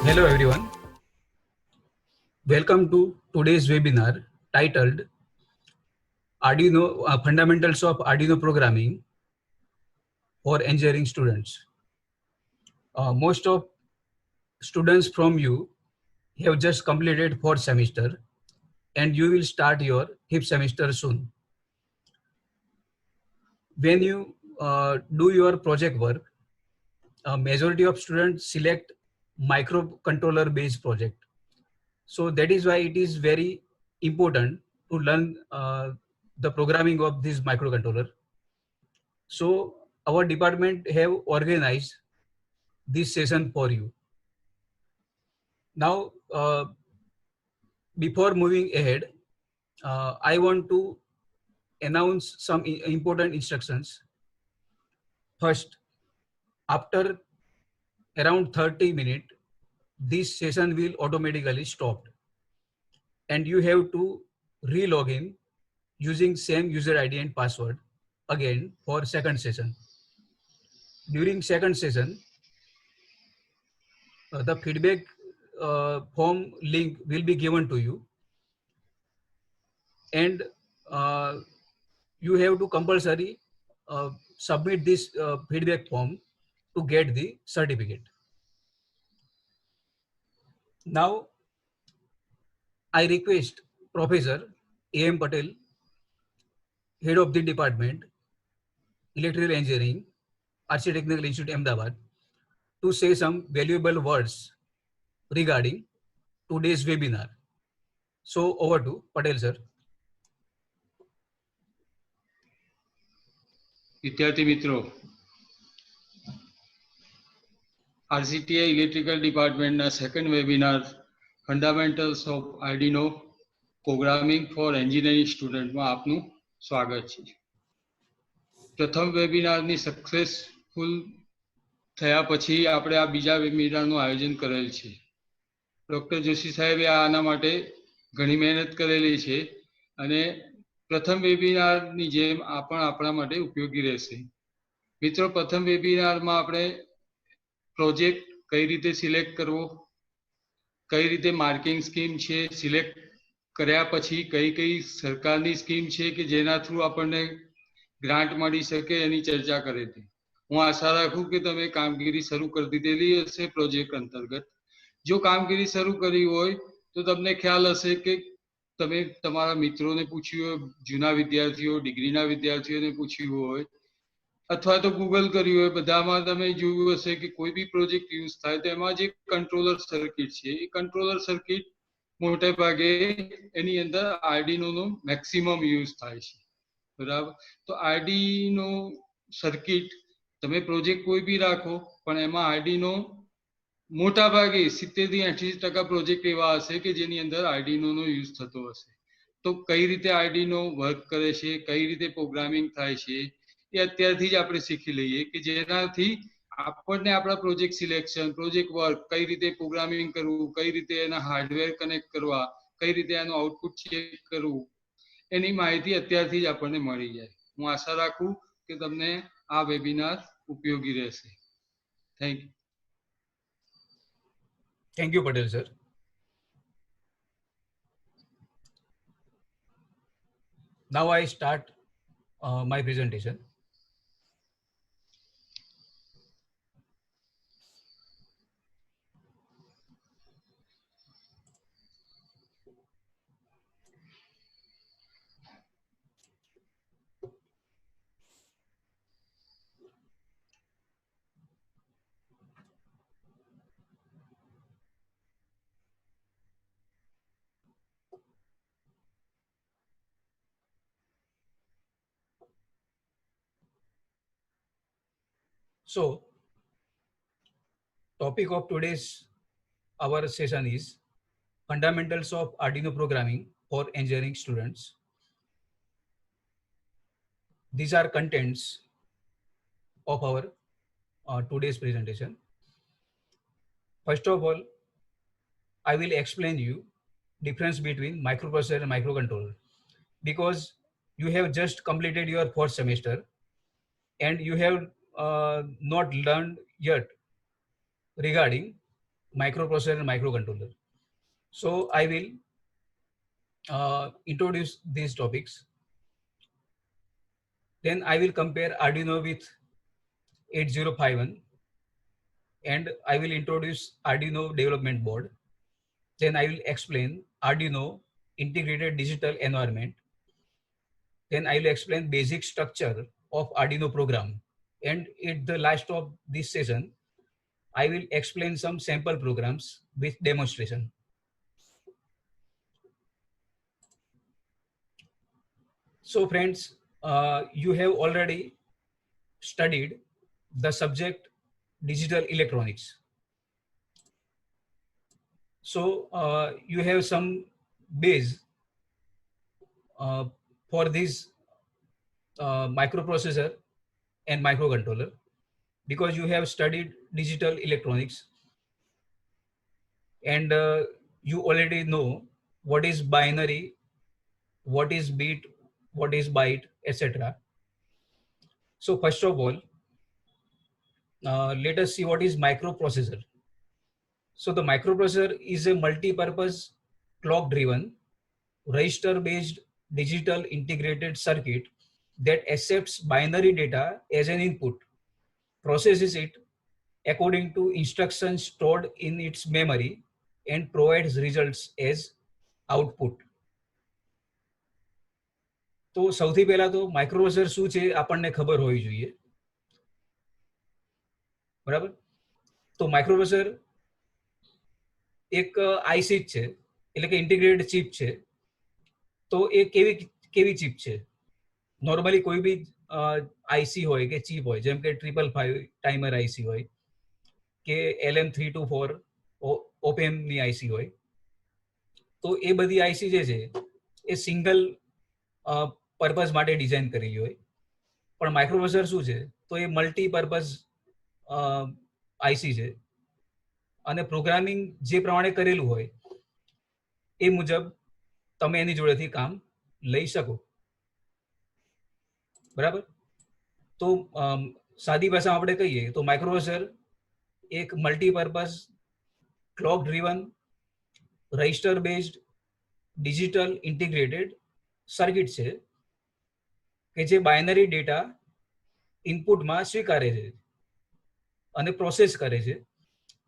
Hello everyone. Welcome to today's webinar titled Arduino Fundamentals of Arduino Programming for Engineering Students. Most of students from you have just completed fourth semester and you will start your fifth semester soon. When you do your project work, a majority of students select microcontroller based project. So that is why it is very important to learn the programming of this microcontroller. So our department have organized this session for you. Now, before moving ahead, I want to announce some important instructions. First, after around 30 minutes, this session will automatically stop and you have to re-log in using same user ID and password again for second session. During second session, the feedback form link will be given to you and you have to compulsory submit this feedback form to get the certificate. Now, I request Professor A.M. Patel, Head of the Department, Electrical Engineering, Archie Technical Institute, Ahmedabad, to say some valuable words regarding today's webinar. So over to Patel, sir. વિદ્યાર્થી મિત્રો, RCTI electrical ડિપાર્ટમેન્ટના second webinar fundamentals of Arduino programming for engineering સ્ટુડન્ટમાં આપનું સ્વાગત છે. પ્રથમ વેબિનારની successful થયા પછી આપણે આ બીજા વેબિનારનું આયોજન કરેલ છે. ડૉક્ટર જોશી સાહેબે આના માટે ઘણી મહેનત કરેલી છે અને પ્રથમ વેબિનારની જેમ આ પણ આપણા માટે ઉપયોગી રહેશે. મિત્રો, પ્રથમ વેબિનારમાં આપણે પ્રોજેક્ટ કઈ રીતે સિલેક્ટ કરવો, કઈ રીતે માર્કિંગ સ્કીમ છે, સિલેક્ટ કર્યા પછી કઈ કઈ સરકારની સ્કીમ છે કે જેના થ્રુ આપણને ગ્રાન્ટ મળી શકે એની ચર્ચા કરી હતી. હું આશા રાખું કે તમે કામગીરી શરૂ કરી દીધેલી હશે પ્રોજેક્ટ અંતર્ગત. જો કામગીરી શરૂ કરી હોય તો તમને ખ્યાલ હશે કે તમે તમારા મિત્રોને પૂછ્યું હોય, જૂના વિદ્યાર્થીઓ, ડિગ્રીના વિદ્યાર્થીઓને પૂછ્યું હોય અથવા તો ગૂગલ કર્યું હોય, બધામાં તમે જોયું હશે કે કોઈ બી પ્રોજેક્ટ યુઝ થાય તો એમાં જે કંટ્રોલર સર્કિટ છે એ કંટ્રોલર સર્કિટ મોટે ભાગે એની અંદર આર્ડિનોનો મેક્સિમમ યુઝ થાય છે. બરાબર? તો આર્ડિનો સર્કિટ તમે પ્રોજેક્ટ કોઈ બી રાખો પણ એમાં આર્ડિનો મોટા ભાગે 70 થી 80% પ્રોજેક્ટ એવા હશે કે જેની અંદર આર્ડિનોનો યુઝ થતો હશે. તો કઈ રીતે આર્ડિનો વર્ક કરે છે, કઈ રીતે પ્રોગ્રામિંગ થાય છે એ અત્યારથી જ આપણે શીખી લઈએ કે જેનાથી આપણને આપણા પ્રોજેક્ટ સિલેક્શન, પ્રોજેક્ટ વર્ક, કઈ રીતે પ્રોગ્રામિંગ કરવું, કઈ રીતે એના હાર્ડવેર કનેક્ટ કરવા, કઈ રીતે એનું આઉટપુટ ચેક કરવું, એની માહિતી અત્યારથી જ આપણને મળી જાય. હું આશા રાખું કે તમને આ વેબિનાર ઉપયોગી રહેશે. Thank you. Thank you, Patel, sir. Now I start my presentation. So, topic of today's our session is fundamentals of Arduino programming for engineering students. These are contents of our today's presentation. First of all, I will explain you difference between microprocessor and microcontroller, because you have just completed your fourth semester and you have not learned yet regarding microprocessor and microcontroller. So I will introduce these topics. Then I will compare Arduino with 8051, and I will introduce Arduino development board. Then I will explain Arduino integrated digital environment. Then I will explain basic structure of Arduino program. And at the last of this session, I will explain some sample programs with demonstration. So friends, you have already studied the subject digital electronics. So you have some base for this microprocessor and microcontroller, because you have studied digital electronics, and you already know what is binary, what is bit, what is byte, etc. So first of all, let us see what is microprocessor. So the microprocessor is a multi-purpose clock-driven, register-based digital integrated circuit that accepts binary data as an input, processes it according to instructions stored in its memory, and provides results as output. તો સૌથી પહેલા તો microprocessor શું છે આપણને ખબર હોવી જોઈએ, બરાબર? તો માઇક્રોપ્રોસેસર એક આઈસી જ છે, એટલે કે ઇન્ટિગ્રેટેડ ચિપ છે. તો એ કેવી ચિપ છે? નોર્મલી કોઈ બી આઈસી હોય કે ચિપ હોય, જેમ કે 555 ટાઈમર આઈસી હોય કે LM324 ઓપેમ ની આઈસી હોય, તો એ બધી આઈસી જે છે એ સિંગલ પર્પઝ માટે ડિઝાઇન કરેલી હોય. પણ માઇક્રોપ્રોસેસર શું છે, તો એ મલ્ટીપર્પઝ આઈસી છે, અને પ્રોગ્રામિંગ જે પ્રમાણે કરેલું હોય એ મુજબ તમે એની જોડેથી કામ લઈ શકો, બરાબર? તો સાદી ભાષામાં આપણે કહીએ તો માઇક્રોપ્રોસેસર એક multipurpose clock driven register based digital integrated circuit છે કે જે બાઇનરી ડેટા ઇનપુટમાં સ્વીકારે છે અને પ્રોસેસ કરે છે,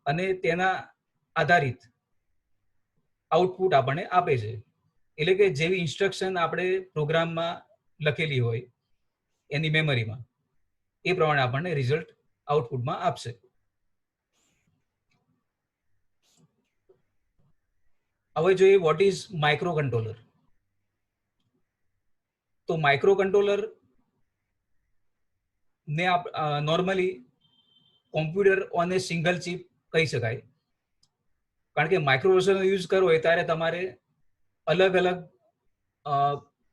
અને તેના આધારિત આઉટપુટ આપણને આપે છે. એટલે કે જેવી ઇન્સ્ટ્રક્શન આપણે પ્રોગ્રામમાં લખેલી હોય એની મેમરીમાં, એ પ્રમાણે આપણને રિઝલ્ટ આઉટપુટમાં આપશે. હવે જોઈએ વોટ ઇઝ માઇક્રોકન્ટ્રોલર. તો માઇક્રોકન્ટ્રોલર ને normally computer on A single chip કહી શકાય, કારણ કે માઇક્રોપ્રોસેસરનો યુઝ કરવો હોય ત્યારે તમારે અલગ અલગ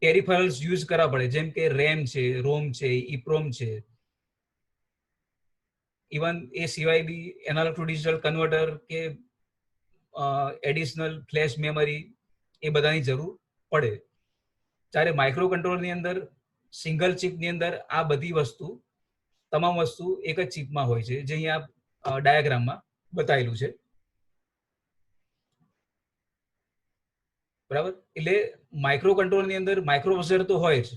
પેરિફરલ્સ યુઝ કરવા પડે, જેમ કે રેમ છે, રોમ છે, ઇપ્રોમ છે. ઇવન એ સિવાય બી એનાલોગ ટુ ડિજિટલ કન્વર્ટર કે એડિશનલ ફ્લેશ મેમરી, એ બધાની જરૂર પડે. જ્યારે માઇક્રો કંટ્રોલરની અંદર સિંગલ ચિપની અંદર આ બધી વસ્તુ, તમામ વસ્તુ એક જ ચિપમાં હોય છે, જે અહીંયા ડાયાગ્રામમાં બતાવેલું છે, બરાબર? એટલે માઇક્રો કંટ્રોલની અંદર માઇક્રોપ્રોસેસર તો હોય જ,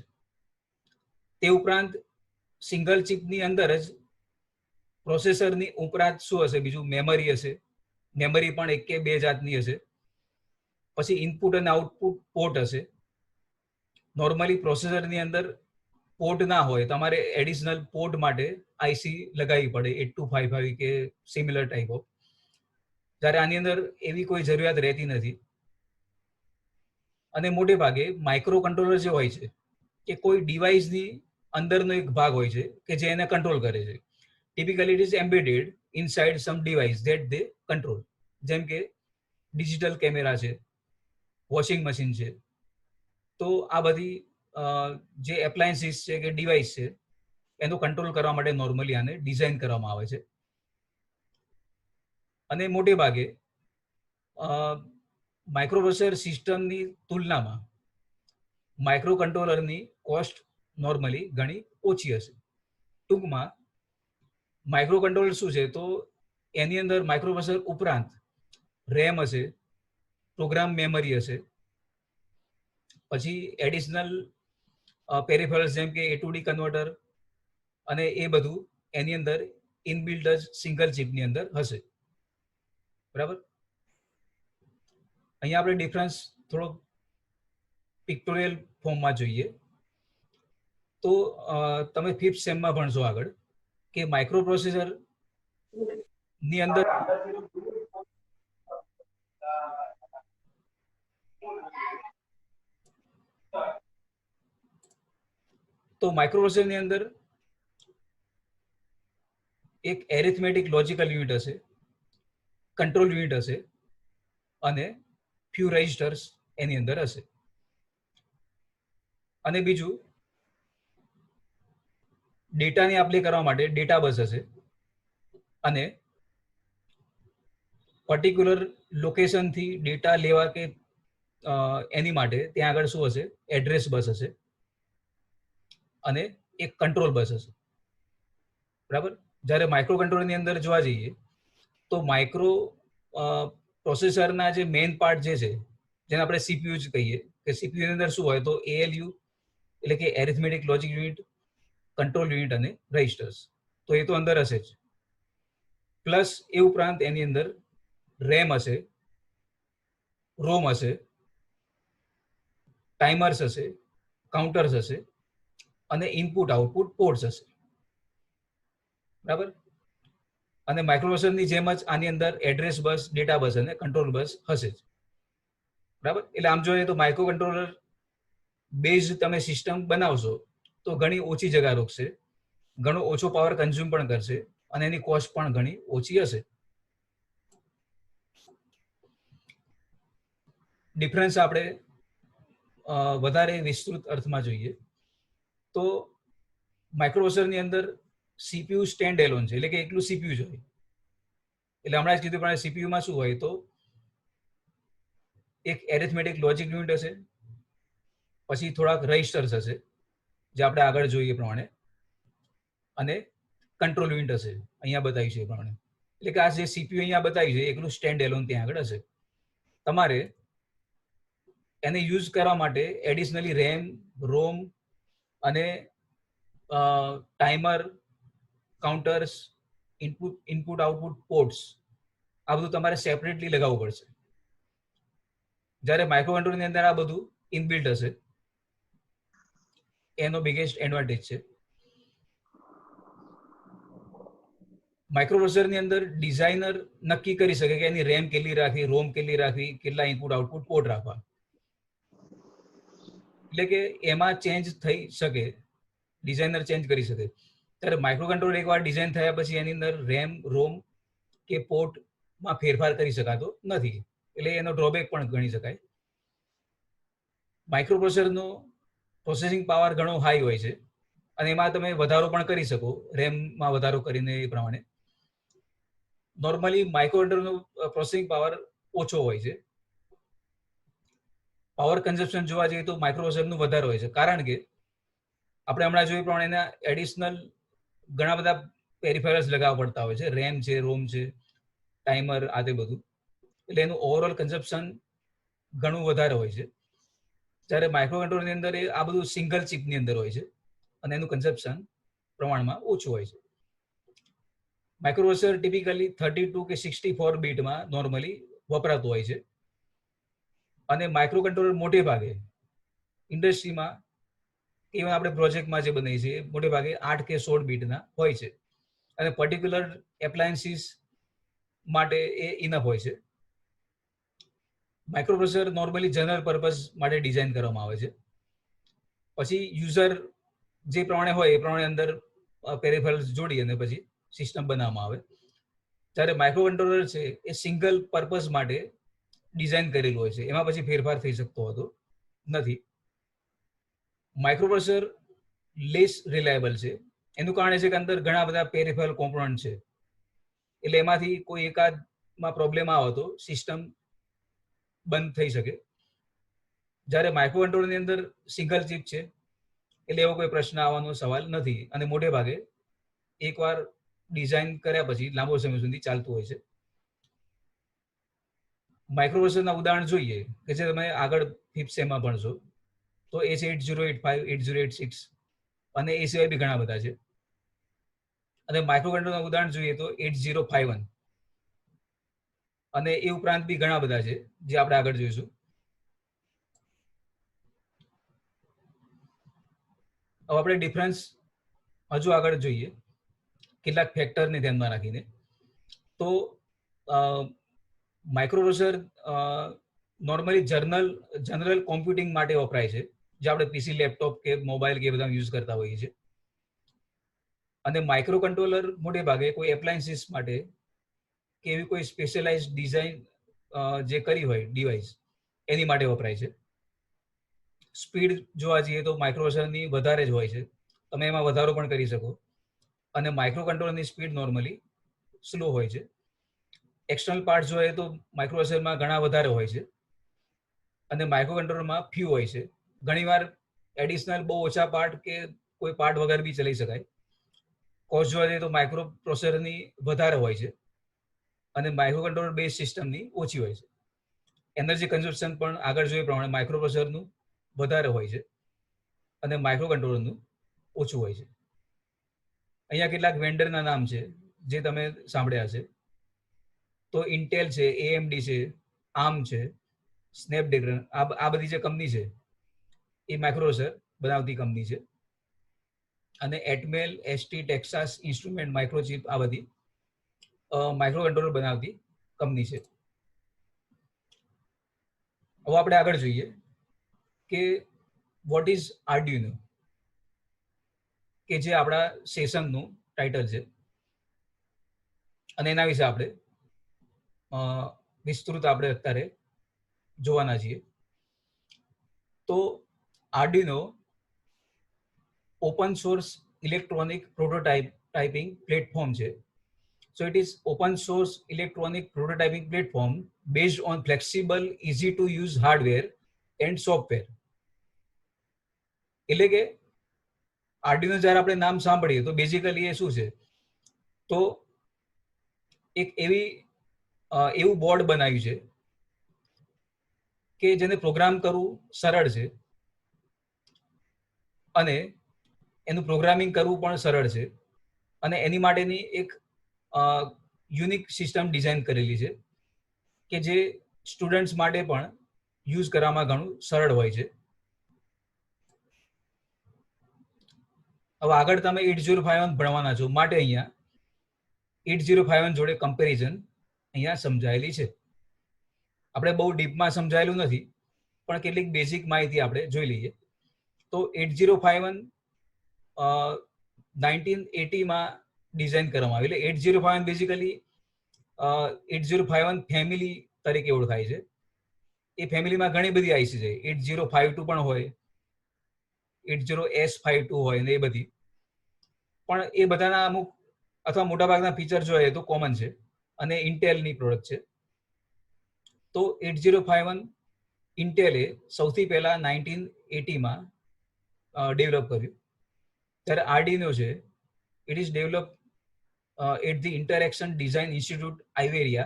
તે ઉપરાંત સિંગલ ચિપની અંદર જ પ્રોસેસરની ઉપરાંત શું હશે, બીજું મેમરી હશે. મેમરી પણ એક કે બે જાતની હશે. પછી ઇનપુટ અને આઉટપુટ પોર્ટ હશે. નોર્મલી પ્રોસેસરની અંદર પોર્ટ ના હોય, તમારે એડિશનલ પોર્ટ માટે આઈસી લગાવવી પડે, 8255 કે સિમિલર ટાઈપ ઓફ. જ્યારે આની અંદર એવી કોઈ જરૂરિયાત રહેતી નથી. અને મોટે ભાગે માઇક્રો કંટ્રોલર જે હોય છે કે કોઈ ડિવાઇસની અંદરનો એક ભાગ હોય છે કે જે એને કંટ્રોલ કરે છે. Typically it is embedded inside some device that they control. જેમ કે ડિજિટલ કેમેરા છે, વોશિંગ મશીન છે. તો આ બધી જે એપ્લાયન્સીસ છે કે ડિવાઇસ છે, એનો કંટ્રોલ કરવા માટે નોર્મલી આને ડિઝાઇન કરવામાં આવે છે. અને મોટે ભાગે માઇક્રોપ્રોસેસર સિસ્ટમની તુલનામાં માઇક્રો કંટ્રોલરની કોસ્ટ નોર્મલી ઘણી ઓછી હશે. ટૂંકમાં માઇક્રો કંટ્રોલર શું છે, તો એની અંદર માઇક્રોપ્રોસેસર ઉપરાંત રેમ હશે, પ્રોગ્રામ મેમરી હશે, પછી એડિશનલ પેરિફેરલ્સ જેમ કે A to D કન્વર્ટર અને એ બધું એની અંદર ઇનબિલ્ટ જ સિંગલ ચિપની અંદર હશે. બરાબર. અહીંયા આપણે ડિફરન્સ થોડો પિક્ટોરિયલ ફોર્મમાં જોઈએ તો તમે 5th સેમમાં ભણશો આગળ કે માઇક્રો પ્રોસેસર ની અંદર તો માઇક્રો પ્રોસેસર ની અંદર એક એરિથમેટિક લોજિકલ યુનિટ હશે, કંટ્રોલ યુનિટ હશે અને ફ્યુ રજિસ્ટર્સ એની અંદર હશે. અને બીજું ડેટાને આપ લે કરવા માટે ડેટા બસ હશે અને પર્ટિક્યુલર લોકેશનથી ડેટા લેવા કે એની માટે ત્યાં આગળ શું હશે, એડ્રેસ બસ હશે અને એક કંટ્રોલ બસ હશે. બરાબર. જ્યારે માઇક્રો કંટ્રોલરની અંદર જોવા જઈએ તો માઇક્રો પ્રોસેસરના જે મેઇન પાર્ટ જે છે જેને આપણે સીપીયુ જ કહીએ કે સીપીયુ ની અંદર શું હોય તો ALU એટલે કે arithmetic logic unit, control unit અને રજિસ્ટર્સ, તો એ તો અંદર હશે જ. પ્લસ એ ઉપરાંત એની અંદર રેમ હશે, રોમ હશે, ટાઈમર્સ હશે, કાઉન્ટર્સ હશે અને ઇનપુટ આઉટપુટ પોર્ટ્સ હશે. બરાબર. અને માઇક્રોપ્રોસેસરની જેમ જ આની અંદર એડ્રેસ બસ, ડેટા બસ અને કંટ્રોલ બસ હશે જ. બરાબર. એટલે આમ જોઈએ તો માઇક્રો કંટ્રોલર બેઝ તમે સિસ્ટમ બનાવશો તો ઘણી ઓછી જગ્યા રોકશે, ઘણો ઓછો પાવર કન્ઝ્યુમ પણ કરશે અને એની કોસ્ટ પણ ઘણી ઓછી હશે. ડિફરન્સ આપણે વધારે વિસ્તૃત અર્થમાં જોઈએ તો માઇક્રોપ્રોસેસરની અંદર સીપીયુ સ્ટેન્ડ એલોન છે, એટલે કે એકલું સીપીયુ જ હોય. એટલે હમણાં જ કીધું પણ સીપીયુમાં શું હોય તો એક એરિથમેટિક લોજિક યુનિટ હશે, પછી થોડાક રજિસ્ટર્સ હશે જે આપણે આગળ જોઈએ પ્રમાણે, અને કંટ્રોલ યુનિટ હશે અહીંયા બતાવ્યું છે એ પ્રમાણે. એટલે કે આ જે સીપીયુ અહીંયા બતાવ્યું છે એકલું સ્ટેન્ડ એલોન ત્યાં આગળ હશે. તમારે એને યુઝ કરવા માટે એડિશનલી રેમ, રોમ અને timer, counters, input output ports આ બધું તમારે સેપરેટલી લગાવવું પડશે. જ્યારે માઇક્રો કંટ્રોલરની અંદર આ બધું ઇનબિલ્ટ હશે, એનો બિગેસ્ટ એડવાન્ટેજ છે. માઇક્રોપ્રોસેસરની અંદર ડિઝાઇનર નક્કી કરી શકે કે એની રેમ કેટલી રાખવી, રોમ કેટલી રાખવી, કેટલા ઇનપુટ આઉટપુટ પોર્ટ રાખવા. એટલે કે એમાં ચેન્જ થઈ શકે, ડિઝાઇનર ચેન્જ કરી શકે. ત્યારે માઇક્રો કંટ્રોલર એકવાર ડિઝાઇન થયા પછી એની અંદર રેમ, રોમ કે પોર્ટમાં ફેરફાર કરી શકાતો નથી. એટલે એનો ડ્રોબેક પણ ગણી શકાય. માઇક્રોપ્રોસેસરનો પ્રોસેસિંગ પાવર ઘણો હાઈ હોય છે અને એમાં તમે વધારો પણ કરી શકો, રેમમાં વધારો કરીને એ પ્રમાણે. નોર્મલી માઇક્રો કંટ્રોલરનો પ્રોસેસિંગ પાવર ઓછો હોય છે. પાવર કન્ઝપ્શન જોવા જઈએ તો માઇક્રોપ્રોસેસરનું વધારે હોય છે, કારણ કે આપણે હમણાં જોયું પ્રમાણે એના એડિશનલ ઘણા બધા પેરિફેરલ્સ લગાવવા પડતા હોય છે, રેમ છે, રોમ છે, ટાઈમર, આ તે બધું. એટલે એનું ઓવરઓલ કન્ઝપ્શન ઘણું વધારે હોય છે. જ્યારે માઇક્રો કંટ્રોલરની અંદર આ બધું સિંગલ ચિપની અંદર હોય છે અને એનું કન્ઝપ્શન પ્રમાણમાં ઓછું હોય છે. માઇક્રોપ્રોસેસર ટિપિકલી 32 કે 64 બીટમાં નોર્મલી વપરાતું હોય છે અને માઇક્રો કંટ્રોલર મોટે ભાગે ઇન્ડસ્ટ્રીમાં ઇવન આપણે પ્રોજેક્ટમાં જે બનાવીએ છીએ મોટે ભાગે 8 કે 16 બીટના હોય છે અને પર્ટિક્યુલર એપ્લાયન્સીસ માટે એ ઇનફ હોય છે. માઇક્રોપ્રોસેસર નોર્મલી જનરલ પર્પઝ માટે ડિઝાઇન કરવામાં આવે છે. પછી યુઝર જે પ્રમાણે હોય એ પ્રમાણે અંદર પેરિફેરલ્સ જોડી અને પછી સિસ્ટમ બનાવવામાં આવે. જ્યારે માઇક્રો કંટ્રોલર છે એ સિંગલ પર્પઝ માટે ડિઝાઇન કરેલું હોય છે, એમાં પછી ફેરફાર થઈ શકતો હતો નથી. માઇક્રોપ્રોસેસર લેસ રિલાયબલ છે. એનું કારણ છે કે અંદર ઘણા બધા પેરિફેરલ કોમ્પોનન્ટ છે, એટલે એમાંથી કોઈ એકાદમાં પ્રોબ્લેમ આવે તો સિસ્ટમ બંધ થઈ શકે. જ્યારે માઇક્રો કંટ્રોલરની અંદર સિંગલ ચિપ છે એટલે એવો કોઈ પ્રશ્ન આવવાનો સવાલ નથી અને મોટે ભાગે એકવાર ડિઝાઇન કર્યા પછી લાંબો સમય સુધી ચાલતું હોય છે. માઇક્રોપ્રોસેસરના ઉદાહરણ જોઈએ કે જે તમે આગળ 5th સેમમાં ભણશો, તો એ છે 8085, 8086 અને એ સિવાય બી ઘણા બધા છે. અને માઇક્રોકન્ટ્રોલરના ઉદાહરણ જોઈએ તો 8051 અને એ ઉપરાંત બી ઘણા બધા છે જે આપણે આગળ જોઈશું. હવે આપણે ડિફરન્સ હજુ આગળ જોઈએ કેટલાક ફેક્ટરને ધ્યાનમાં રાખીને. તો માઇક્રોપ્રોસેસર નોર્મલી જનરલ કોમ્પ્યુટિંગ માટે વપરાય છે, જે આપણે પીસી, લેપટોપ કે મોબાઈલ કે બધા યુઝ કરતા હોઈએ છીએ. અને માઇક્રો કંટ્રોલર મોટે ભાગે કોઈ એપ્લાયન્સીસ માટે કે એવી કોઈ સ્પેશિયલાઇઝ ડિઝાઇન જે કરી હોય ડિવાઇસ એની માટે વપરાય છે. સ્પીડ જોવા જઈએ તો માઇક્રોપ્રોસેસરની વધારે જ હોય છે, તમે એમાં વધારો પણ કરી શકો. અને માઇક્રો કંટ્રોલરની સ્પીડ નોર્મલી સ્લો હોય છે. એક્સટર્નલ પાર્ટ જોઈએ તો માઇક્રોપ્રોસેસરમાં ઘણા વધારે હોય છે અને માઇક્રો કંટ્રોલરમાં ફ્યુ હોય છે. ઘણીવાર એડિશનલ બહુ ઓછા પાર્ટ કે કોઈ પાર્ટ વગર બી ચલાવી શકાય. કોસ્ટ જોવા જઈએ તો માઇક્રો પ્રોસેસરની વધારે હોય છે અને માઇક્રો કંટ્રોલર બેઝ સિસ્ટમની ઓછી હોય છે. એનર્જી કન્ઝમ્પશન પણ આગળ જોઈએ પ્રમાણે માઇક્રો પ્રોસેસરનું વધારે હોય છે અને માઇક્રો કંટ્રોલરનું ઓછું હોય છે. અહીંયા કેટલાક વેન્ડરના નામ છે જે તમે સાંભળ્યા હશે. તો ઇન્ટેલ છે, AMD છે, ARM છે, સ્નેપડ્રેગન, આ બધી જે કંપની છે એ માઇક્રોપ્રોસેસર બનાવતી કંપની છે. અને એટમેલ, ST, ટેક્સાસ ઇન્સ્ટ્રુમેન્ટ, માઇક્રોચિપ, આ બધી માઇક્રો કંટ્રોલર બનાવતી કંપની છે. હવે આપણે આગળ જોઈએ કે વોટ ઇઝ આર્ડિનો, કે જે આપણા સેશનનું ટાઇટલ છે અને એના વિશે આપણે વિસ્તૃત આપણે અત્યારે જોવાના છીએ. તો Arduino open source electronic prototyping platform છે. So it is open source electronic prototyping platform based on flexible, easy to use hardware and software. એટલે કે આર્ડિનો જ્યારે આપણે નામ સાંભળીએ તો બેઝિકલી એ શું છે, તો એક એવું બોર્ડ બનાવ્યું છે કે જેને પ્રોગ્રામ કરવું સરળ છે અને એનું પ્રોગ્રામિંગ કરવું પણ સરળ છે અને એની માટેની એક યુનિક સિસ્ટમ ડિઝાઇન કરેલી છે કે જે સ્ટુડન્ટ્સ માટે પણ યુઝ કરવામાં ઘણું સરળ હોય છે. હવે આગળ તમે 8051 ભણવાના છો માટે અહીંયા 8051 જોડે કમ્પેરિઝન અહીંયા સમજાયેલી છે. આપણે બહુ ડીપમાં સમજાયેલું નથી પણ કેટલીક બેઝિક માહિતી આપણે જોઈ લઈએ. તો 8051 1980માં ડિઝાઇન કરવામાં આવી. એટલે 8051 બેઝિકલી 8051 ફેમિલી તરીકે ઓળખાય છે. એ ફેમિલીમાં ઘણી બધી આઈસી છે. 8052 પણ હોય, 80S52 હોય ને એ બધી, પણ એ બધાના અમુક અથવા મોટાભાગના ફીચર જોઈએ તો કોમન છે અને ઇન્ટેલની પ્રોડક્ટ છે. તો 8051 ઇન્ટેલે સૌથી પહેલા 1980માં ડેવલપ કર્યું. ત્યારે આર્ડિનો છે, it is develop at the Interaction Design Institute Iveria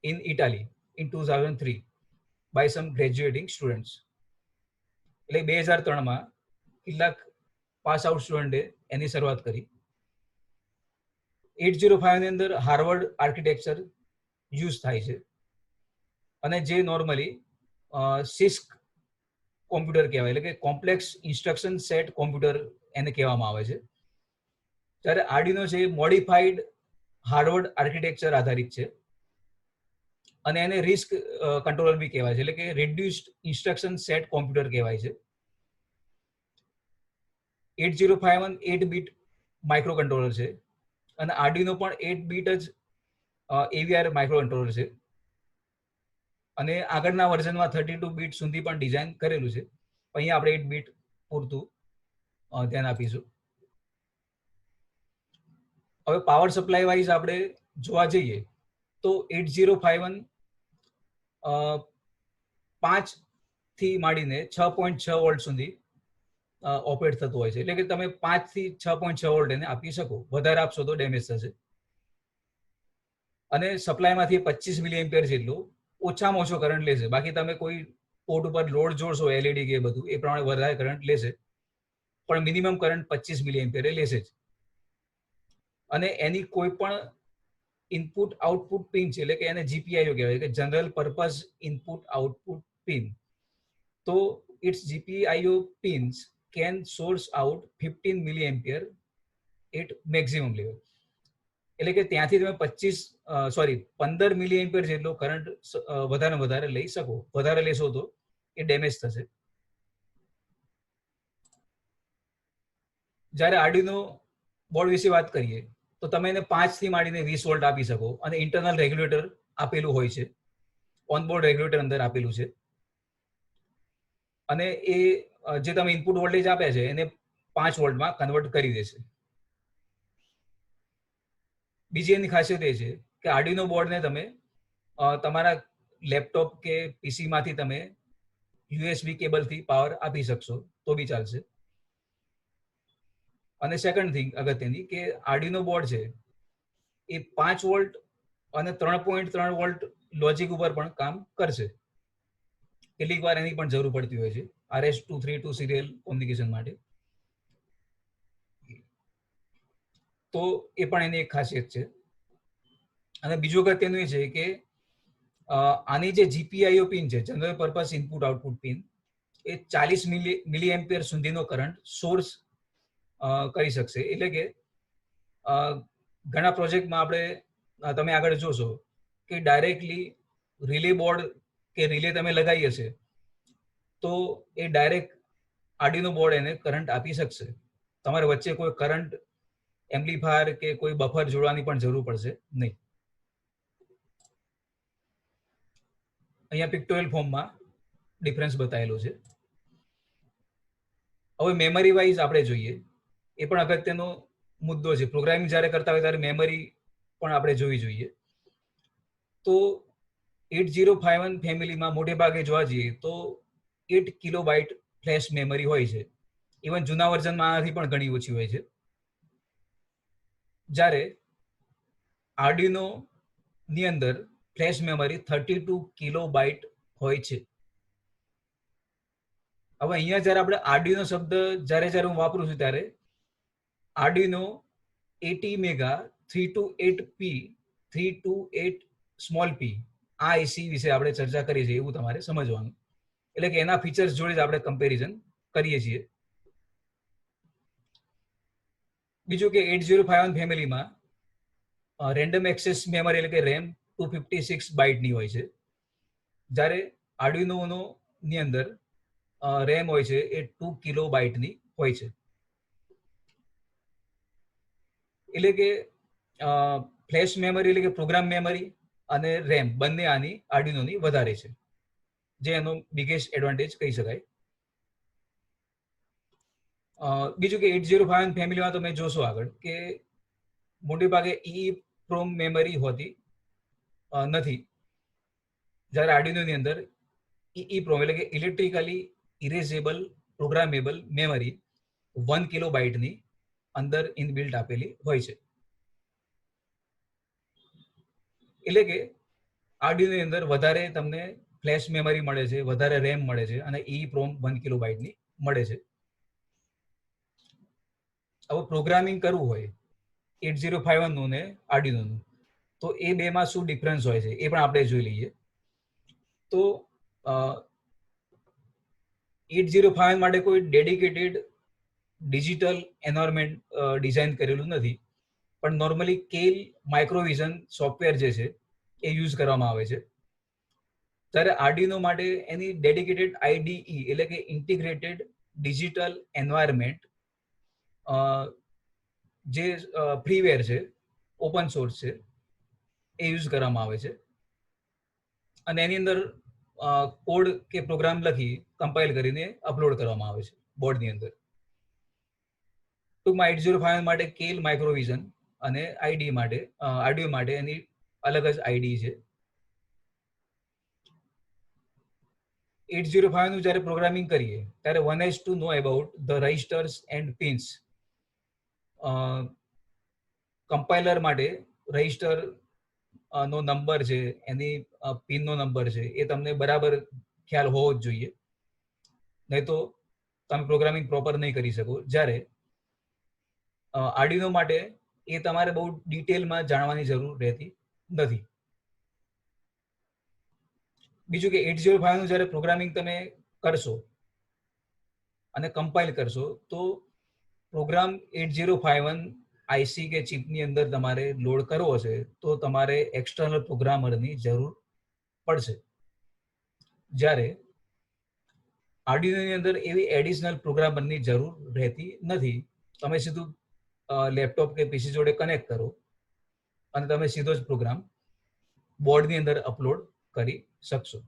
in Italy in 2003 by some graduating students. એટલે 2003માં કેટલાક પાસ આઉટ સ્ટુડન્ટે એની શરૂઆત કરી. 8051 ની અંદર હાર્વર્ડ આર્કિટેક્ચર યુઝ થાય છે અને જે નોર્મલી સિસ્ક કોમ્પ્યુટર કહેવાય, એટલે કે કોમ્પ્લેક્સ ઇન્સ્ટ્રક્શન સેટ કોમ્પ્યુટર એને કહેવામાં આવે છે. ત્યારે આર્ડિનો છે એ મોડિફાઈડ હાર્વર્ડ આર્કિટેક્ચર આધારિત છે અને એને રિસ્ક કંટ્રોલર બી કહેવાય છે, એટલે કે રિડ્યુસ્ડ ઇન્સ્ટ્રક્શન સેટ કોમ્પ્યુટર કહેવાય છે. 8051 8-બીટ માઇક્રો કંટ્રોલર છે અને આર્ડિનો પણ 8-બીટ જ AVR માઇક્રો કંટ્રોલર છે અને આગળના વર્ઝનમાં 32-બીટ સુધી પણ ડિઝાઇન કરેલું છે. અહીંયા આપણે 8-બીટ પૂરતું ધ્યાન આપીશું. હવે પાવર સપ્લાય વાઇઝ આપણે જોવા જઈએ તો 8051 5 થી માંડીને 6.6 વોલ્ટ સુધી ઓપરેટ થતું હોય છે. એટલે કે તમે 5 થી 6.6 વોલ્ટ એને આપી શકો, વધારે આપશો તો ડેમેજ થશે. અને સપ્લાયમાંથી 25 મિલી એમ્પિયર જેટલું ઓછામાં ઓછો કરંટ લેશે. બાકી તમે કોઈ પોર્ટ ઉપર લોડ જોડશો એલઈડી કે બધું એ પ્રમાણે વધારે કરંટ લેશે, પણ મિનિમમ કરંટ 25 મિલી એમ્પિયર લેશે જ. અને એની કોઈ પણ ઇનપુટ આઉટપુટ પિન છે, એટલે કે એને જીપીઆઈઓ કહેવાય, કે general purpose input output pin. તો it's GPIO pins can source out 15 milli ampere at maximum level. એટલે કે ત્યાંથી તમે 15 મિલી એમ્પિયર જેટલો કરંટ વધારે લઈ શકો. વધારે લેશો તો એ ડેમેજ થશે. જ્યારે આર્ડિનો બોર્ડ વિશે વાત કરીએ તો તમે એને 5 થી માંડીને 20 વોલ્ટ આપી શકો, અને ઇન્ટરનલ રેગ્યુલેટર આપેલું હોય છે, ઓનબોર્ડ રેગ્યુલેટર અંદર આપેલું છે, અને એ જે તમે ઇનપુટ વોલ્ટેજ આપ્યા છે એને 5 વોલ્ટમાં કન્વર્ટ કરી દેશે. બીજી એની ખાસિયત એ છે કે આર્ડિનો બોર્ડને તમે તમારા લેપટોપ કે પીસી માંથી તમે યુએસબી કેબલથી પાવર આપી શકશો તો બી ચાલશે. અને સેકન્ડ થિંગ અગત્યની, કે આર્ડિનો બોર્ડ છે એ 5 વોલ્ટ અને 3.3 વોલ્ટ લોજિક ઉપર પણ કામ કરશે. કેટલીક વાર એની પણ જરૂર પડતી હોય છે RS-232 સિરિયલ કોમ્યુનિકેશન માટે. તો એ પણ એની એક ખાસિયત છે. અને બીજું અગત્યનું એ છે કે આની જે જીપીઆઈઓ પિન છે, general purpose input output pin, એ 40 મિલી એમ્પિયર સુધીનો કરંટ સોર્સ કરી શકશે. એટલે કે ઘણા પ્રોજેક્ટમાં તમે આગળ જોશો કે ડાયરેક્ટલી રિલે બોર્ડ કે રિલે તમે લગાવી હશે તો એ ડાયરેક્ટ આર્ડિનો બોર્ડ એને કરંટ આપી શકશે. તમારે વચ્ચે કોઈ કરંટ એમ્પ્લીફાયર કે કોઈ બફર જોડવાની પણ જરૂર પડશે નહીં. અહીંયા પિક્ટોરિયલ ફોર્મમાં ડિફરન્સ બતાવેલો છે. હવે મેમરી વાઇઝ આપણે જોઈએ, એ પણ અગત્યનો મુદ્દો છે. પ્રોગ્રામિંગ જ્યારે કરતા હોય ત્યારે મેમરી પણ આપણે જોવી જોઈએ. તો 8051 ફેમિલીમાં મોટે ભાગે જોવા જઈએ તો 8 કિલોબાઇટ ફ્લેશ મેમરી હોય છે. ઇવન જૂના વર્ઝનમાં આનાથી પણ ઘણી ઓછી હોય છે. જ્યારે આર્ડિનો ની અંદર ફ્લેશ મેમરી 32 કિલોબાઇટ હોય છે. હવે અહીંયા જ્યારે આપણે આર્ડિનો શબ્દ જ્યારે હું વાપરું છું ત્યારે Arduino 80 mega 328p 328 small p આ આઈસી વિશે આપણે ચર્ચા કરી છે, એવું તમારે સમજવાનું. એટલે કે એના ફીચર્સ જોડે જ આપણે કમ્પેરિઝન કરીએ છીએ. બીજું કે 8051 ફેમિલીમાં રેન્ડમ એક્સેસ મેમરી એટલે કે રેમ 256 બાઇટની હોય છે, જ્યારે આર્ડિનો ની અંદર રેમ હોય છે એ 2 કિલોબાઇટની હોય છે. એટલે કે ફ્લેશ મેમરી એટલે કે પ્રોગ્રામ મેમરી અને રેમ બંને આની આર્ડિનોની વધારે છે, જે એનો બિગેસ્ટ એડવાન્ટેજ કહી શકાય. બીજું કે 8051 ફેમિલીમાં તમે જોશો આગળ કે મોટે ભાગે EEPROM મેમરી હોતી નથી, જ્યારે આર્ડિનોની અંદર EEPROM એટલે કે ઇલેક્ટ્રિકલી ઇરેઝેબલ પ્રોગ્રામેબલ મેમરી 1 કિલોબાઇટની અંદર ઇનબિલ્ટ આપેલી હોય છે. એટલે કે આર્ડિનોની અંદર વધારે તમને ફ્લેશ મેમરી મળે છે, વધારે રેમ મળે છે, અને EEPROM 1 કિલોબાઇટની મળે છે. હવે પ્રોગ્રામિંગ કરવું હોય 8051 નું ને આર્ડિનોનું, તો એ બેમાં શું ડિફરન્સ હોય છે એ પણ આપણે જોઈ લઈએ. તો 8051 માટે કોઈ ડેડિકેટેડ ડિજિટલ એન્વાયરમેન્ટ ડિઝાઇન કરેલું નથી, પણ નોર્મલી કેલ માઇક્રોવિઝન સોફ્ટવેર જે છે એ યુઝ કરવામાં આવે છે. ત્યારે આર્ડિનો માટે એની ડેડિકેટેડ IDE એટલે કે ઇન્ટિગ્રેટેડ ડિજિટલ એન્વાયરમેન્ટ, જે ફ્રીવેર છે, ઓપન સોર્સ છે, એ યુઝ કરવામાં આવે છે. અને એની અંદર કોડ કે પ્રોગ્રામ લખી કમ્પાઇલ કરીને અપલોડ કરવામાં આવે છે બોર્ડની અંદર. ટૂંકમાં 8051 માટે કેલ માઇક્રોવિઝન અને આર્ડિનો માટે એની અલગ જ ID છે. 8051 નું જ્યારે પ્રોગ્રામિંગ કરીએ ત્યારે one has to know about the registers and pins. Compiler માટે રજિસ્ટર નો નંબર છે, એની પિનનો નંબર છે, એ તમને બરાબર ખ્યાલ હોવો જ જોઈએ, નહીં તો તમે પ્રોગ્રામિંગ પ્રોપર નહીં કરી શકો. જ્યારે આર્ડિનો માટે એ તમારે બહુ ડિટેલમાં જાણવાની જરૂર રહેતી નથી. બીજું કે 805 નું જ્યારે પ્રોગ્રામિંગ તમે કરશો અને કમ્પાઇલ કરશો તો પ્રોગ્રામ 8051 આઈસી કે ચિપની અંદર તમારે લોડ કરવો હશે તો તમારે એક્સટર્નલ પ્રોગ્રામરની જરૂર પડશે. જ્યારે આર્ડિનોની અંદર એવી એડિશનલ પ્રોગ્રામરની જરૂર રહેતી નથી. તમે સીધું લેપટોપ કે પીસી જોડે કનેક્ટ કરો અને તમે સીધો જ પ્રોગ્રામ બોર્ડની અંદર અપલોડ કરી શકશો.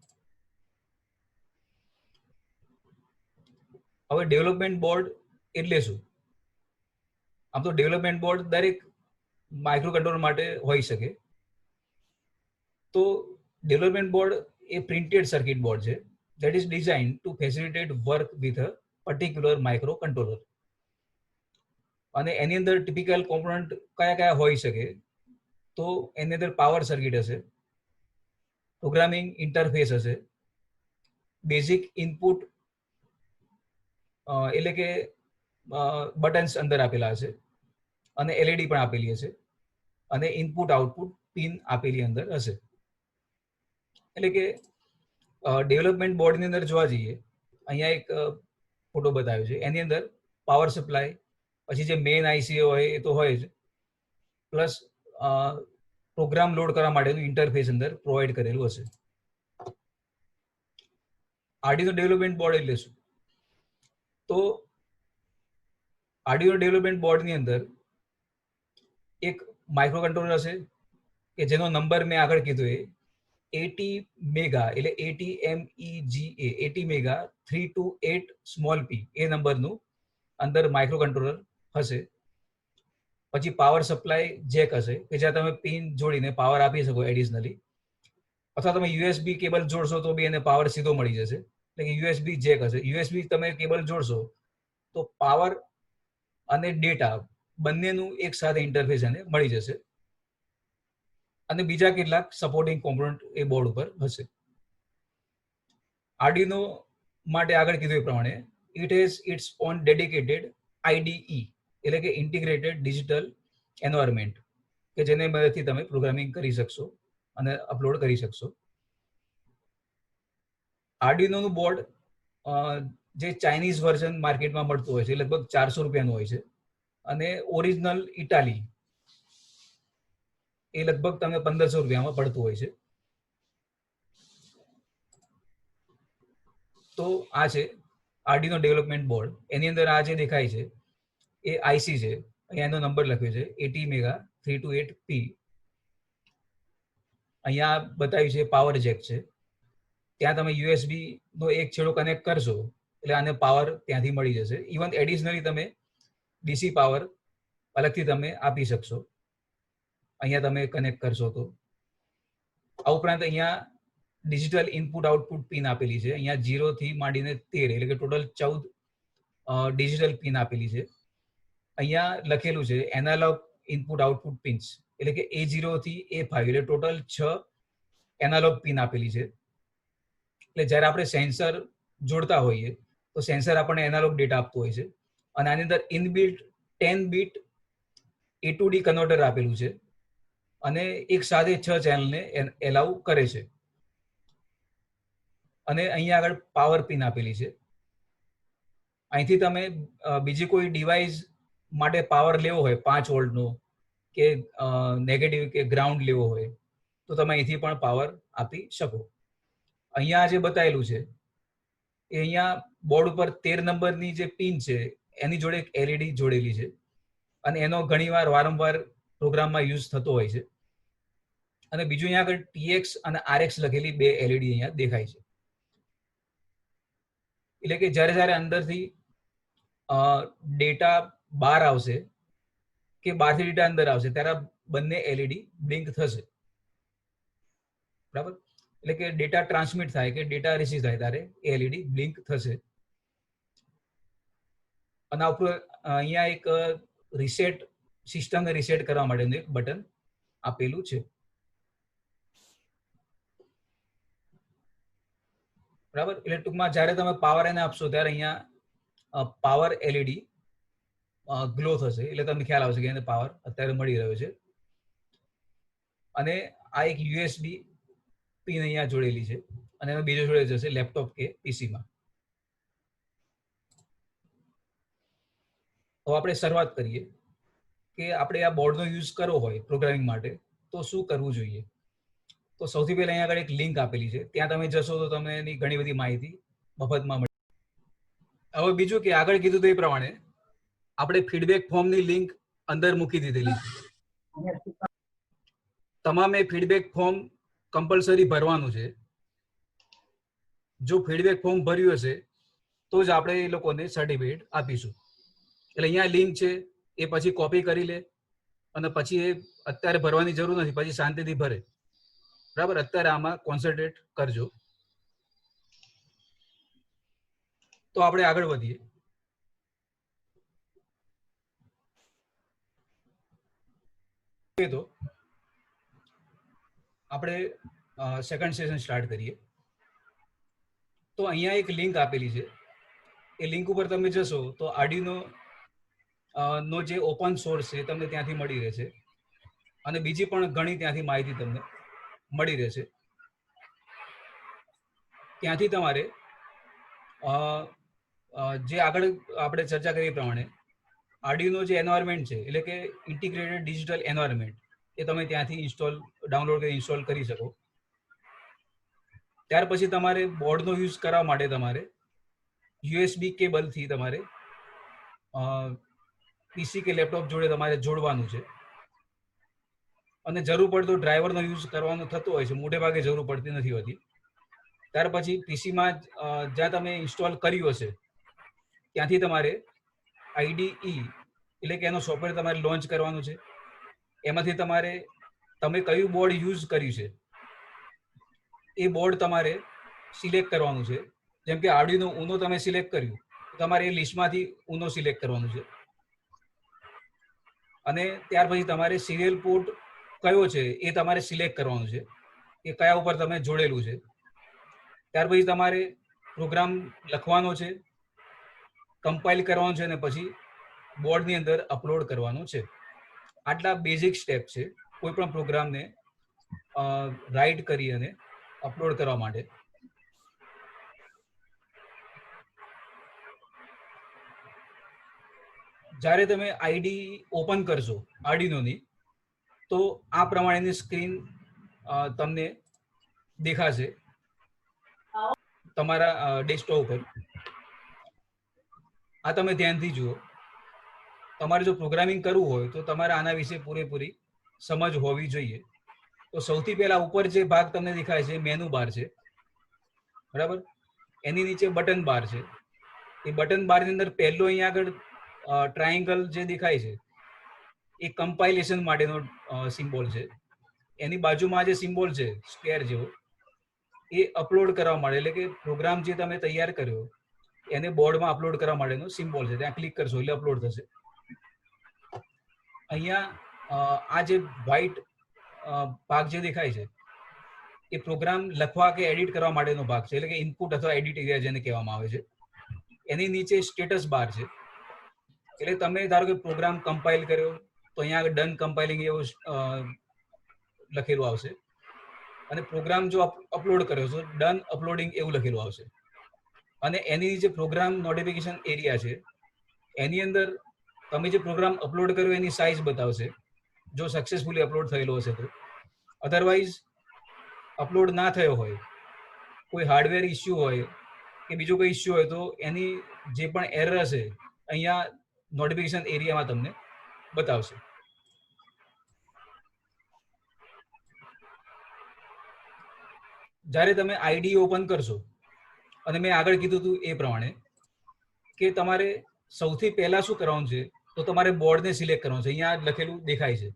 હવે ડેવલપમેન્ટ બોર્ડ એટલે શું? આમ તો ડેવલપમેન્ટ બોર્ડ દરેક માઇક્રો કંટ્રોલર માટે હોઈ શકે. તો ડેવલપમેન્ટ બોર્ડ એ પ્રિન્ટેડ સર્કિટ બોર્ડ છે that is designed to facilitate work with a particular microcontroller. અને એની અંદર ટિપિકલ કોમ્પોનન્ટ કયા કયા હોઈ શકે? તો એની અંદર પાવર સર્કિટ હશે, પ્રોગ્રામિંગ ઇન્ટરફેસ હશે, બેઝિક ઇનપુટ એટલે કે બટન્સ અંદર આપેલા હશે અને એલઈડી પણ આપેલી હશે અને ઇનપુટ આઉટપુટ પિન આપેલી અંદર હશે. એટલે કે ડેવલપમેન્ટ બોર્ડની અંદર જોવા જઈએ, અહીંયા એક ફોટો બતાવ્યો છે, એની અંદર પાવર સપ્લાય, પછી જે મેઇન આઈસી હોય એ તો હોય જ, પ્લસ પ્રોગ્રામ લોડ કરવા માટેનું ઇન્ટરફેસ અંદર પ્રોવાઈડ કરેલું હશે. આર્ડિનો ડેવલપમેન્ટ બોર્ડ એટલે શું? તો આર્ડિનો ડેવલપમેન્ટ બોર્ડની અંદર એક માઇક્રો કંટ્રોલર હશે કે જેનો નંબર મેં આગળ કીધું એ 80 મેગા એટલે 80 મેગા 328 સ્મોલ પી એ નંબરનું અંદર માઇક્રો કંટ્રોલર હશે. પછી પાવર સપ્લાય જેક હશે કે જ્યાં તમે પિન જોડીને પાવર આપી શકો એડિશનલી, અથવા તમે યુએસબી કેબલ જોડશો તો બી એને પાવર સીધો મળી જશે. એટલે કે યુએસબી જેક હશે. યુએસબી તમે કેબલ જોડશો તો પાવર અને ડેટા બંનેનું એક સાથે ઇન્ટરફેસ એને મળી જશે. અને બીજા કેટલાક સપોર્ટિંગ કોમ્પોનન્ટ એ બોર્ડ ઉપર હશે. આર્ડિનો માટે આગળ કીધું એ પ્રમાણે it has it's on dedicated IDE એટલે કે ઇન્ટિગ્રેટેડ ડિજિટલ એન્વાયરમેન્ટ કે જેને મદદથી તમે પ્રોગ્રામિંગ કરી શકશો અને અપલોડ કરી શકશો. આર્ડિનોનું બોર્ડ જે ચાઇનીઝ વર્ઝન માર્કેટમાં મળતું હોય છે લગભગ 400 રૂપિયાનું હોય છે અને ઓરિજિનલ ઇટાલી એ લગભગ તમને 1500 રૂપિયામાં પડતું હોય છે. તો આ છે આર્ડિનો ડેવલપમેન્ટ બોર્ડ. એની અંદર આ જે દેખાય છે એ આઈસી છે, અહીંયા એનો નંબર લખ્યો છે 80 મેગા 328P. અહીંયા બતાવ્યું છે પાવર જેક છે, ત્યાં તમે યુએસબી નો એક છેડો કનેક્ટ કરશો એટલે આને પાવર ત્યાંથી મળી જશે. ઇવન એડિશનલી તમે ડીસી પાવર અલગથી તમે આપી શકશો અહીંયા તમે કનેક્ટ કરશો તો. આ ઉપરાંત અહીંયા ડિજિટલ ઇનપુટ આઉટપુટ પિન આપેલી છે. અહીંયા 0 થી માંડીને 13 એટલે કે ટોટલ 14 ડિજિટલ પિન આપેલી છે. અહીંયા લખેલું છે એનાલોગ ઇનપુટ આઉટપુટ પિન્સ એટલે કે A0 થી A5 એટલે ટોટલ 6 એનાલોગ પિન આપેલી છે. એટલે જ્યારે આપણે સેન્સર જોડતા હોઈએ તો સેન્સર આપણને એનાલોગ ડેટા આપતું હોય છે અને આની અંદર inbuilt 10 bit A to D converter આપેલું છે અને એક સાથે 6 ચેનલને એલાઉ કરે છે. અને અહીંયા આગળ પાવર પિન આપેલી છે. અહીંથી તમે બીજી કોઈ ડિવાઇસ માટે પાવર લેવો હોય 5 વોલ્ટનો કે નેગેટિવ કે ગ્રાઉન્ડ લેવો હોય તો તમે અહીંથી પણ પાવર આપી શકો. અહીંયા જે બતાવેલું છે એ અહીંયા બોર્ડ ઉપર 13 નંબરની જે પિન છે એની જોડે એક એલઈડી જોડેલી છે અને એનો ઘણીવાર વારંવાર પ્રોગ્રામમાં યુઝ થતો હોય છે. અને બીજું અહીંયા આગળ ટીએક્સ અને આરએક્સ લખેલી બે એલઈડી અહીંયા દેખાય છે. એટલે કે જ્યારે જ્યારે અંદરથી ડેટા બહાર આવશે કે બહારથી ડેટા અંદર આવશે ત્યારે બંને એલઈડી બ્લિંક થશે. બરાબર? એટલે કે ડેટા ટ્રાન્સમિટ થાય કે ડેટા રિસીવ થાય ત્યારે એલઈડી બ્લિંક થશે. અને અહીંયા એક રીસેટ સિસ્ટમને રીસેટ કરવા માટેનું એક બટન આપેલું છે. બરાબર. એટલે ટૂંકમાં જ્યારે તમે પાવર એને આપશો ત્યારે અહીંયા પાવર એલઈડી ગ્લો થશે, એટલે તમને ખ્યાલ આવશે કે એને પાવર અત્યારે મળી રહ્યો છે. અને આ એક યુએસબી પિન અહીંયા જોડેલી છે અને એનો બીજો જોડે જશે લેપટોપ કે પીસીમાં. તો આપણે શરૂઆત કરીએ કે આપણે આ બોર્ડનો યુઝ કરવો હોય પ્રોગ્રામિંગ માટે તો શું કરવું જોઈએ. તો સૌથી પહેલા અહીંયા આગળ એક લિંક આપેલી છે, ત્યાં તમે જશો તો તમને એની ઘણી બધી માહિતી મફતમાં મળે. હવે બીજું કે આગળ કીધું તો એ પ્રમાણે આપણે ફીડબેક ફોર્મની લિંક અંદર મૂકી દીધેલી છે. તમામે ફીડબેક ફોર્મ કમ્પલસરી ભરવાનું છે. જો ફીડબેક ફોર્મ ભર્યું હશે તો જ આપણે એ લોકોને સર્ટિફિકેટ આપીશું. એટલે અહીંયા લિંક છે, એ પછી કોપી કરી લે અને પછી એ અત્યારે ભરવાની જરૂર નથી, પછી શાંતિથી ભરે. બરાબર. અત્યારે આમાં કોન્સન્ટ્રેટ કરજો. તો આપણે આગળ વધીએ. તો આપણે સેકન્ડ સેશન સ્ટાર્ટ કરીએ. તો અહીંયા એક લિંક આપેલી છે, એ લિંક ઉપર તમે જશો તો આર્ડિનો નો જે ઓપન સોર્સ છે તમને ત્યાંથી મળી રહેશે અને બીજી પણ ઘણી ત્યાંથી માહિતી તમને મળી રહેશે. ત્યાંથી તમારે જે આગળ આપણે ચર્ચા કરી પ્રમાણે આર્ડિનો જે એન્વાયરમેન્ટ છે એટલે કે ઇન્ટિગ્રેટેડ ડિજિટલ એન્વાયરમેન્ટ એ તમે ત્યાંથી ડાઉનલોડ કરી ઇન્સ્ટોલ કરી શકો. ત્યાર પછી તમારે બોર્ડનો યુઝ કરવા માટે તમારે યુએસબી કેબલથી તમારે પીસી કે લેપટોપ જોડે તમારે જોડવાનું છે અને જરૂર પડતો ડ્રાઈવરનો યુઝ કરવાનો થતો હોય છે, મોટે ભાગે જરૂર પડતી નથી હોતી. ત્યાર પછી પીસીમાં જ્યાં તમે ઇન્સ્ટોલ કર્યું હશે ત્યાંથી તમારે આઈડીઈ એટલે કે એનો સોફ્ટવેર તમારે લોન્ચ કરવાનું છે. એમાંથી તમારે તમે કયું બોર્ડ યુઝ કર્યું છે એ બોર્ડ તમારે સિલેક્ટ કરવાનું છે. જેમ કે આર્ડિનો ઉનો તમે સિલેક્ટ કર્યું તો તમારે એ લિસ્ટમાંથી ઉનો સિલેક્ટ કરવાનું છે અને ત્યાર પછી તમારે સિરિયલ પોર્ટ કયો છે એ તમારે સિલેક્ટ કરવાનું છે કે કયા ઉપર તમે જોડેલું છે. ત્યાર પછી તમારે પ્રોગ્રામ લખવાનો છે, કમ્પાઇલ કરવાનું છે અને પછી બોર્ડની અંદર અપલોડ કરવાનું છે. આટલા બેઝિક સ્ટેપ છે કોઈ પણ પ્રોગ્રામને રાઇટ કરી અને અપલોડ કરવા માટે. જ્યારે તમે આઈડી ઓપન કરશો આર્ડિનોની તો આ પ્રમાણેની સ્ક્રીન તમને દેખાશે તમારા ડેસ્કટોપ ઉપર. આ તમે ધ્યાનથી જુઓ. તમારે જો પ્રોગ્રામિંગ કરવું હોય તો તમારે આના વિશે પૂરેપૂરી સમજ હોવી જોઈએ. તો સૌથી પહેલા ઉપર જે ભાગ તમને દેખાય છે મેનુ બાર છે, બરાબર. એની નીચે બટન બાર છે. એ બટન બારની અંદર પહેલો અહીંયા આગળ ટ્રાયેંગલ જે દેખાય છે એ કમ્પાઇલેશન માટેનો સિમ્બોલ છે. એની બાજુમાં જે સિમ્બોલ છે સ્ક્વેર જેવો એ અપલોડ કરવા માટે એટલે કે પ્રોગ્રામ જે તમે તૈયાર કર્યો એને બોર્ડમાં અપલોડ કરવા માટેનો સિમ્બોલ છે. ત્યાં ક્લિક કરશો એટલે અપલોડ થશે. અહીંયા આ જે વ્હાઇટ ભાગ જે દેખાય છે એ પ્રોગ્રામ લખવા કે એડિટ કરવા માટેનો ભાગ છે, એટલે કે ઇનપુટ અથવા એડિટ એરિયા જેને કહેવામાં આવે છે. એની નીચે સ્ટેટસ બાર છે, એટલે તમે ધારો કે પ્રોગ્રામ કમ્પાઇલ કર્યો તો અહીંયા આગળ ડન કમ્પાઇલિંગ એવું લખેલું આવશે અને પ્રોગ્રામ જો અપલોડ કર્યો તો ડન અપલોડિંગ એવું લખેલું આવશે. અને એની નીચે પ્રોગ્રામ નોટિફિકેશન એરિયા છે, એની અંદર તમે જે પ્રોગ્રામ અપલોડ કર્યો એની સાઇઝ બતાવશે જો સક્સેસફુલી અપલોડ થયેલો હશે તો. અધરવાઇઝ અપલોડ ના થયો હોય, કોઈ હાર્ડવેર ઇસ્યુ હોય કે બીજો કોઈ ઇસ્યુ હોય તો એની જે પણ એરર હશે અહીંયા નોટિફિકેશન એરિયામાં તમને બતાવશે. જ્યારે તમે આઈડી ઓપન કરશો અને મેં આગળ કીધું હતું એ પ્રમાણે કે તમારે સૌથી પહેલા શું કરવાનું છે તો તમારે બોર્ડને સિલેક્ટ કરવાનું છે. અહીંયા લખેલું દેખાય છે,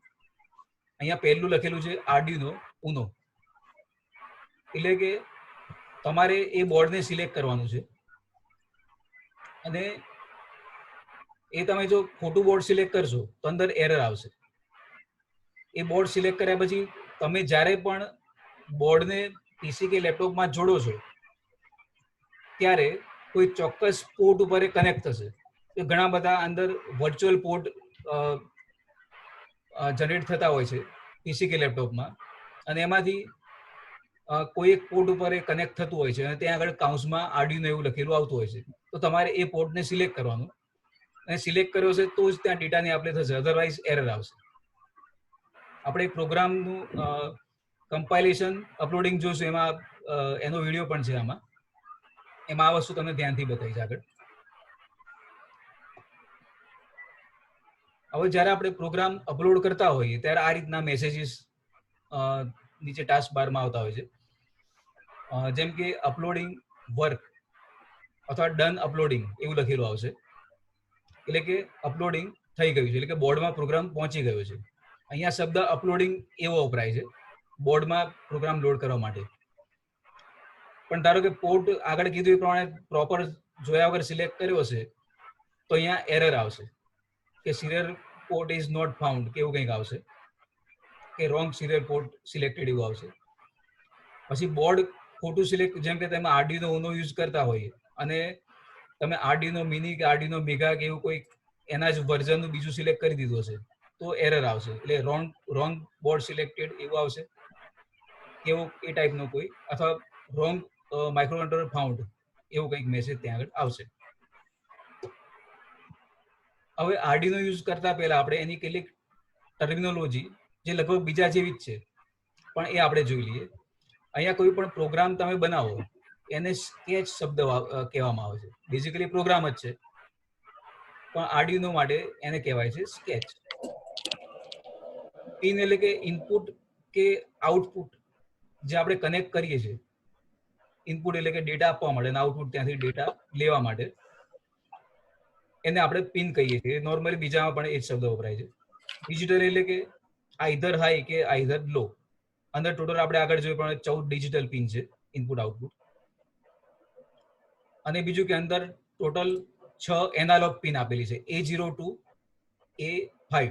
અહીંયા પહેલું લખેલું છે આર્ડિનો ઉનો, એટલે કે તમારે એ બોર્ડને સિલેક્ટ કરવાનું છે. અને એ તમે જો ખોટું બોર્ડ સિલેક્ટ કરશો તો અંદર એરર આવશે. એ બોર્ડ સિલેક્ટ કર્યા પછી તમે જ્યારે પણ બોર્ડને પીસી કે લેપટોપમાં જોડો છો ત્યારે કોઈ ચોક્કસ પોર્ટ ઉપર એ કનેક્ટ થશે. તો ઘણા બધા અંદર વર્ચ્યુઅલ પોર્ટ જનરેટ થતા હોય છે પીસી કે લેપટોપમાં, અને એમાંથી કોઈ એક પોર્ટ ઉપર એ કનેક્ટ થતું હોય છે અને ત્યાં આગળ કાઉન્સમાં આર્ડિનો એવું લખેલું આવતું હોય છે. તો તમારે એ પોર્ટને સિલેક્ટ કરવાનું, અને સિલેક્ટ કર્યો છે તો જ ત્યાં ડેટાની આપણે થશે, અધરવાઇઝ એરર આવશે. આપણે પ્રોગ્રામનું કમ્પાઇલેશન અપલોડિંગ જોશું, એમાં એનો વિડીયો પણ છે આમાં, એમાં આ વસ્તુ તમને ધ્યાનથી બતાવીશ આગળ. હવે જ્યારે આપણે પ્રોગ્રામ અપલોડ કરતા હોઈએ ત્યારે આ રીતના મેસેજીસ નીચે ટાસ્ક બારમાં આવતા હોય છે, જેમ કે અપલોડિંગ વર્ક અથવા ડન અપલોડિંગ એવું લખેલું આવશે, એટલે કે અપલોડિંગ થઈ ગયું છે, એટલે કે બોર્ડમાં પ્રોગ્રામ પહોંચી ગયો છે. અહીંયા શબ્દ અપલોડિંગ એવો વપરાય છે બોર્ડમાં પ્રોગ્રામ લોડ કરવા માટે. પણ ધારો કે પોર્ટ આગળ કીધું એ પ્રમાણે પ્રોપર જોયા વગર સિલેક્ટ કર્યો હશે તો અહીંયા એરર આવશે કે serial port is not found કે એવું કંઈક આવશે, કે રોંગ સિરિયલ પોર્ટ સિલેક્ટેડ એવું આવશે. પછી બોર્ડ ખોટું સિલેક્ટ, જેમ કે તમે આર્ડિનો ઉનો યુઝ કરતા હોઈએ અને તમે આર્ડિનો મિની કે આર્ડિનો મેગા કે એવું કોઈ એના જ વર્ઝનનું બીજું સિલેક્ટ કરી દીધું હશે તો એરર આવશે, એટલે રોંગ બોર્ડ સિલેક્ટેડ એવું આવશે, એવું એ ટાઈપનો કોઈ, અથવા રોંગ માઇક્રોકન્ટ્રોલર ફાઉન્ડ એવું કંઈક મેસેજ ત્યાં આગળ આવશે. હવે આર્ડિનો યુઝ કરતા પહેલા આપણે એની કેટલીક ટર્મિનોલોજી જે લગભગ બીજા જેવી જ છે પણ એ આપણે જોઈ લઈએ. અહીંયા કોઈ પણ પ્રોગ્રામ તમે બનાવો એને સ્કેચ શબ્દ કહેવામાં આવે છે. બેઝિકલી પ્રોગ્રામ જ છે પણ આર્ડિનો માટે એને કહેવાય છે સ્કેચ. પિન એટલે કે ઇનપુટ કે આઉટપુટ જે આપણે કનેક્ટ કરીએ છીએ. ઇનપુટ એટલે કે ડેટા આપવા માટે અને આઉટપુટ ત્યાંથી ડેટા લેવા માટે, એને આપણે પિન કહીએ છીએ. નોર્મલી બીજામાં પણ એ જ શબ્દ વપરાય છે. ડિજિટલ એટલે કે આઈધર હાઈ કે આઈધર લો. અંદર ટોટલ આપણે આગળ જોયું પણ 14 ડિજિટલ પિન છે ઇનપુટ આઉટપુટ, અને બીજું કે અંદર ટોટલ 6 એનાલોગ પિન આપેલી છે, A0 to A5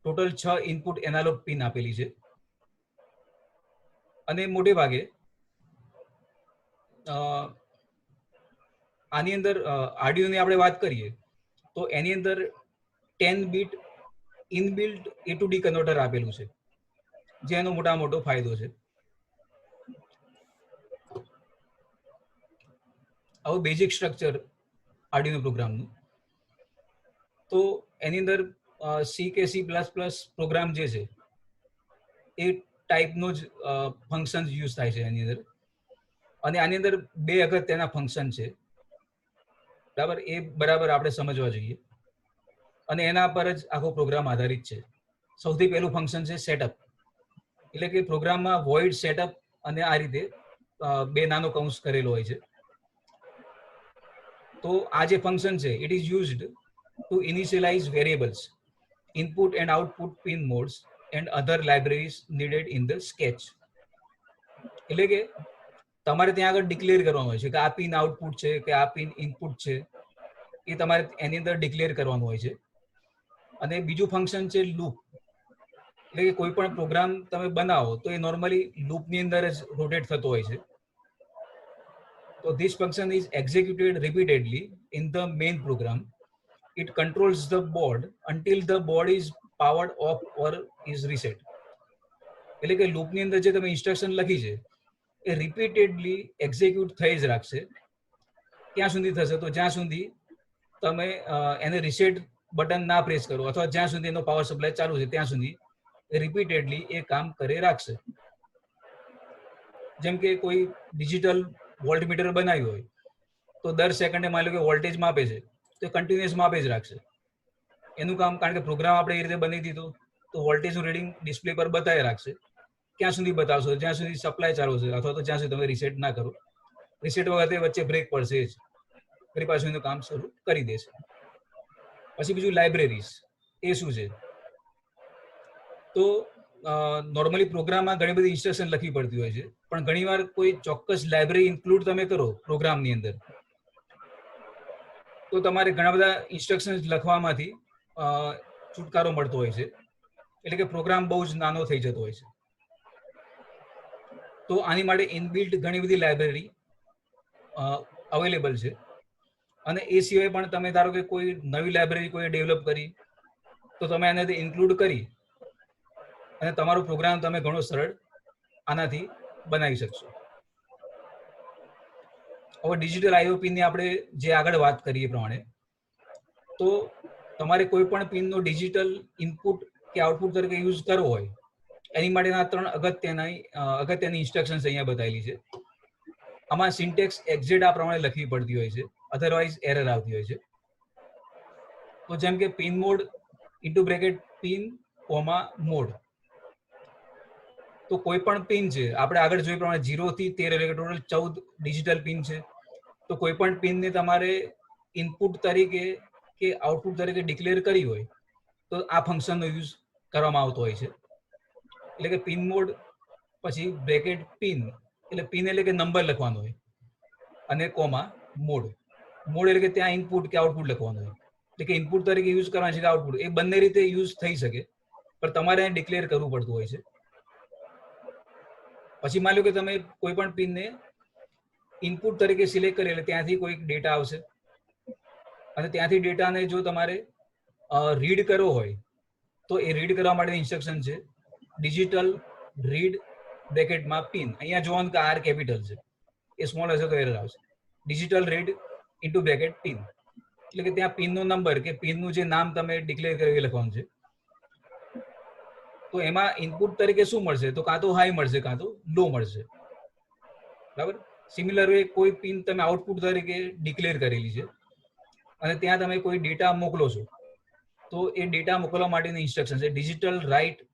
total 6 input analog pin આપેલી છે. અને મોટે ભાગે આની અંદર આર્ડિનોની આપણે વાત કરીએ તો એની અંદર 10 bit inbuilt A to D converter આપેલું છે, જે એનો મોટો ફાયદો છે. આવું બેઝિક સ્ટ્રક્ચર આર્ડિનો પ્રોગ્રામનું. તો એની અંદર સી કે C++ પ્રોગ્રામ જે છે એ ટાઈપનો જ ફંક્શન યુઝ થાય છે એની અંદર, અને આની અંદર 2 અગત્યના ફંક્શન છે, બરાબર? એ બરાબર આપણે સમજવા જોઈએ, અને એના પર જ આખો પ્રોગ્રામ આધારિત છે. સૌથી પહેલું ફંક્શન છે સેટઅપ, એટલે કે પ્રોગ્રામમાં વોઇડ સેટઅપ, અને આ રીતે 2 નાનો કૌંસ કરેલો હોય છે. તો આ જે ફંક્શન છે it is used to initialise variables, input and output pin modes and other libraries needed in the sketch. એટલે કે તમારે ત્યાં આગળ ડિક્લેર કરવાનું હોય છે કે આ પિન આઉટપુટ છે કે આ પિન ઇનપુટ છે, એ તમારે એની અંદર ડિક્લેર કરવાનું હોય છે. અને બીજું ફંક્શન છે લૂપ, એટલે કે કોઈ પણ પ્રોગ્રામ તમે બનાવો તો એ નોર્મલી લૂપની અંદર જ રોટેટ થતો હોય છે. તો this function is executed repeatedly in the main program. It controls the board until the board is powered off or is reset. એટલે કે લૂપની અંદર જે તમે ઇન્સ્ટ્રક્શન લખી છે એ રિપીટેડલી એક્ઝિક્યુટ થઈ જ રાખશે. ક્યાં સુધી થશે? તો જ્યાં સુધી તમે એને રિસેટ બટન ના પ્રેસ કરો, અથવા જ્યાં સુધી એનો પાવર સપ્લાય ચાલુ છે ત્યાં સુધી રિપીટેડલી એ કામ કરે રાખશે. જેમ કે કોઈ ડિજિટલ વોલ્ટમીટર બનાવ્યું હોય તો દર સેકન્ડે માની લો કે વોલ્ટેજ માપે છે તો કન્ટિન્યુઅસ માપે જ રાખશે. એનું કામ, કારણ કે પ્રોગ્રામ આપણે એ રીતે બની દીધો તો વોલ્ટેજનું રીડિંગ ડિસ્પ્લે પર બતાવી રાખશે. ક્યાં સુધી બતાવશો? જ્યાં સુધી સપ્લાય ચાલુ છે, અથવા તો જ્યાં સુધી તમે રિસેટ ના કરો. રિસેટ વખતે વચ્ચે બ્રેક પડશે જ, ફરી પાછું એનું કામ શરૂ કરી દેશે. પછી બીજું લાઇબ્રેરીઝ, એ શું છે? તો નોર્મલી પ્રોગ્રામમાં ઘણી બધી ઇન્સ્ટ્રક્શન લખવી પડતી હોય છે, પણ ઘણીવાર કોઈ ચોક્કસ લાઇબ્રેરી ઇન્ક્લુડ તમે કરો પ્રોગ્રામની અંદર તો તમારે ઘણા બધા ઇન્સ્ટ્રક્શન લખવામાંથી છુટકારો મળતો હોય છે, એટલે કે પ્રોગ્રામ બહુ જ નાનો થઈ જતો હોય છે. તો આની માટે ઇનબિલ્ટ ઘણી બધી લાઇબ્રેરી અવેલેબલ છે. અને એ સિવાય પણ તમે ધારો કે કોઈ નવી લાઇબ્રેરી કોઈ ડેવલપ કરી તો તમે આનાથી ઇન્ક્લુડ કરી અને તમારો પ્રોગ્રામ તમે ઘણો સરળ આનાથી બનાવી શકશો. હવે ડિજિટલ આઈઓપી ની આપણે જે આગળ વાત કરીએ પ્રમાણે, તો તમારે કોઈ પણ પિનનો ડિજિટલ ઇનપુટ કે આઉટપુટ તરીકે યુઝ કરવો હોય એની માટેના 3 અગત્યની ઇન્સ્ટ્રક્શન્સ અહીંયા બતાવેલી છે. આમાં સિન્ટેક્સ એક્ઝેક્ટ આ પ્રમાણે લખવી પડતી હોય છે, અધરવાઇઝ એરર આવતી હોય છે. તો જેમ કે pin mode into bracket pin comma mode. તો કોઈ પણ પિન છે, આપણે આગળ જોઈ પ્રમાણે 0 થી 13 એટલે ટોટલ 14 ડિજિટલ પિન છે. તો કોઈ પણ પિનને તમારે ઇનપુટ તરીકે કે આઉટપુટ તરીકે ડિક્લેર કરી હોય તો આ ફંક્શનનો યુઝ કરવામાં આવતો હોય છે. એટલે કે પિન મોડ પછી બ્રેકેટ પિન, એટલે પિન એટલે કે નંબર લખવાનો હોય, અને કોમા મોડ. મોડ એટલે કે ત્યાં ઇનપુટ કે આઉટપુટ લખવાનું હોય. એટલે કે ઇનપુટ તરીકે યુઝ કરવાનું છે કે આઉટપુટ, એ બંને રીતે યુઝ થઈ શકે, પણ તમારે ડિક્લેર કરવું પડતું હોય છે. પછી માની લો કે તમે કોઈ પણ પિનને ઇનપુટ તરીકે સિલેક્ટ કરી એટલે ત્યાંથી કોઈ ડેટા આવશે, અને ત્યાંથી ડેટાને જો તમારે રીડ કરવો હોય તો એ રીડ કરવા માટેની ઇન્સ્ટ્રક્શન છે ડિજિટલ રીડ બ્રેકેટમાં પિન. અહીંયા જોવાનું કે આર કેપિટલ છે, એ સ્મોલ હશે તો એરર આવશે. Digital read into bracket pin, એટલે કે ત્યાં પિનનો નંબર કે પિનનું જે નામ તમે ડિક્લેર કર્યું એ લખવાનું છે. તો એમાં ઇનપુટ તરીકે શું મળશે, તો કાં તો હાઈ મળશે કાં તો લો મળશે. બરાબર. સિમિલર વે કોઈ પિન તમે આઉટપુટ તરીકે ડિક્લેર કરેલી છે અને ત્યાં તમે કોઈ ડેટા મોકલો છો, તો એ ડેટા મોકલવા માટેની ઇન્સ્ટ્રક્શન છે ડિજિટલ રાઇટ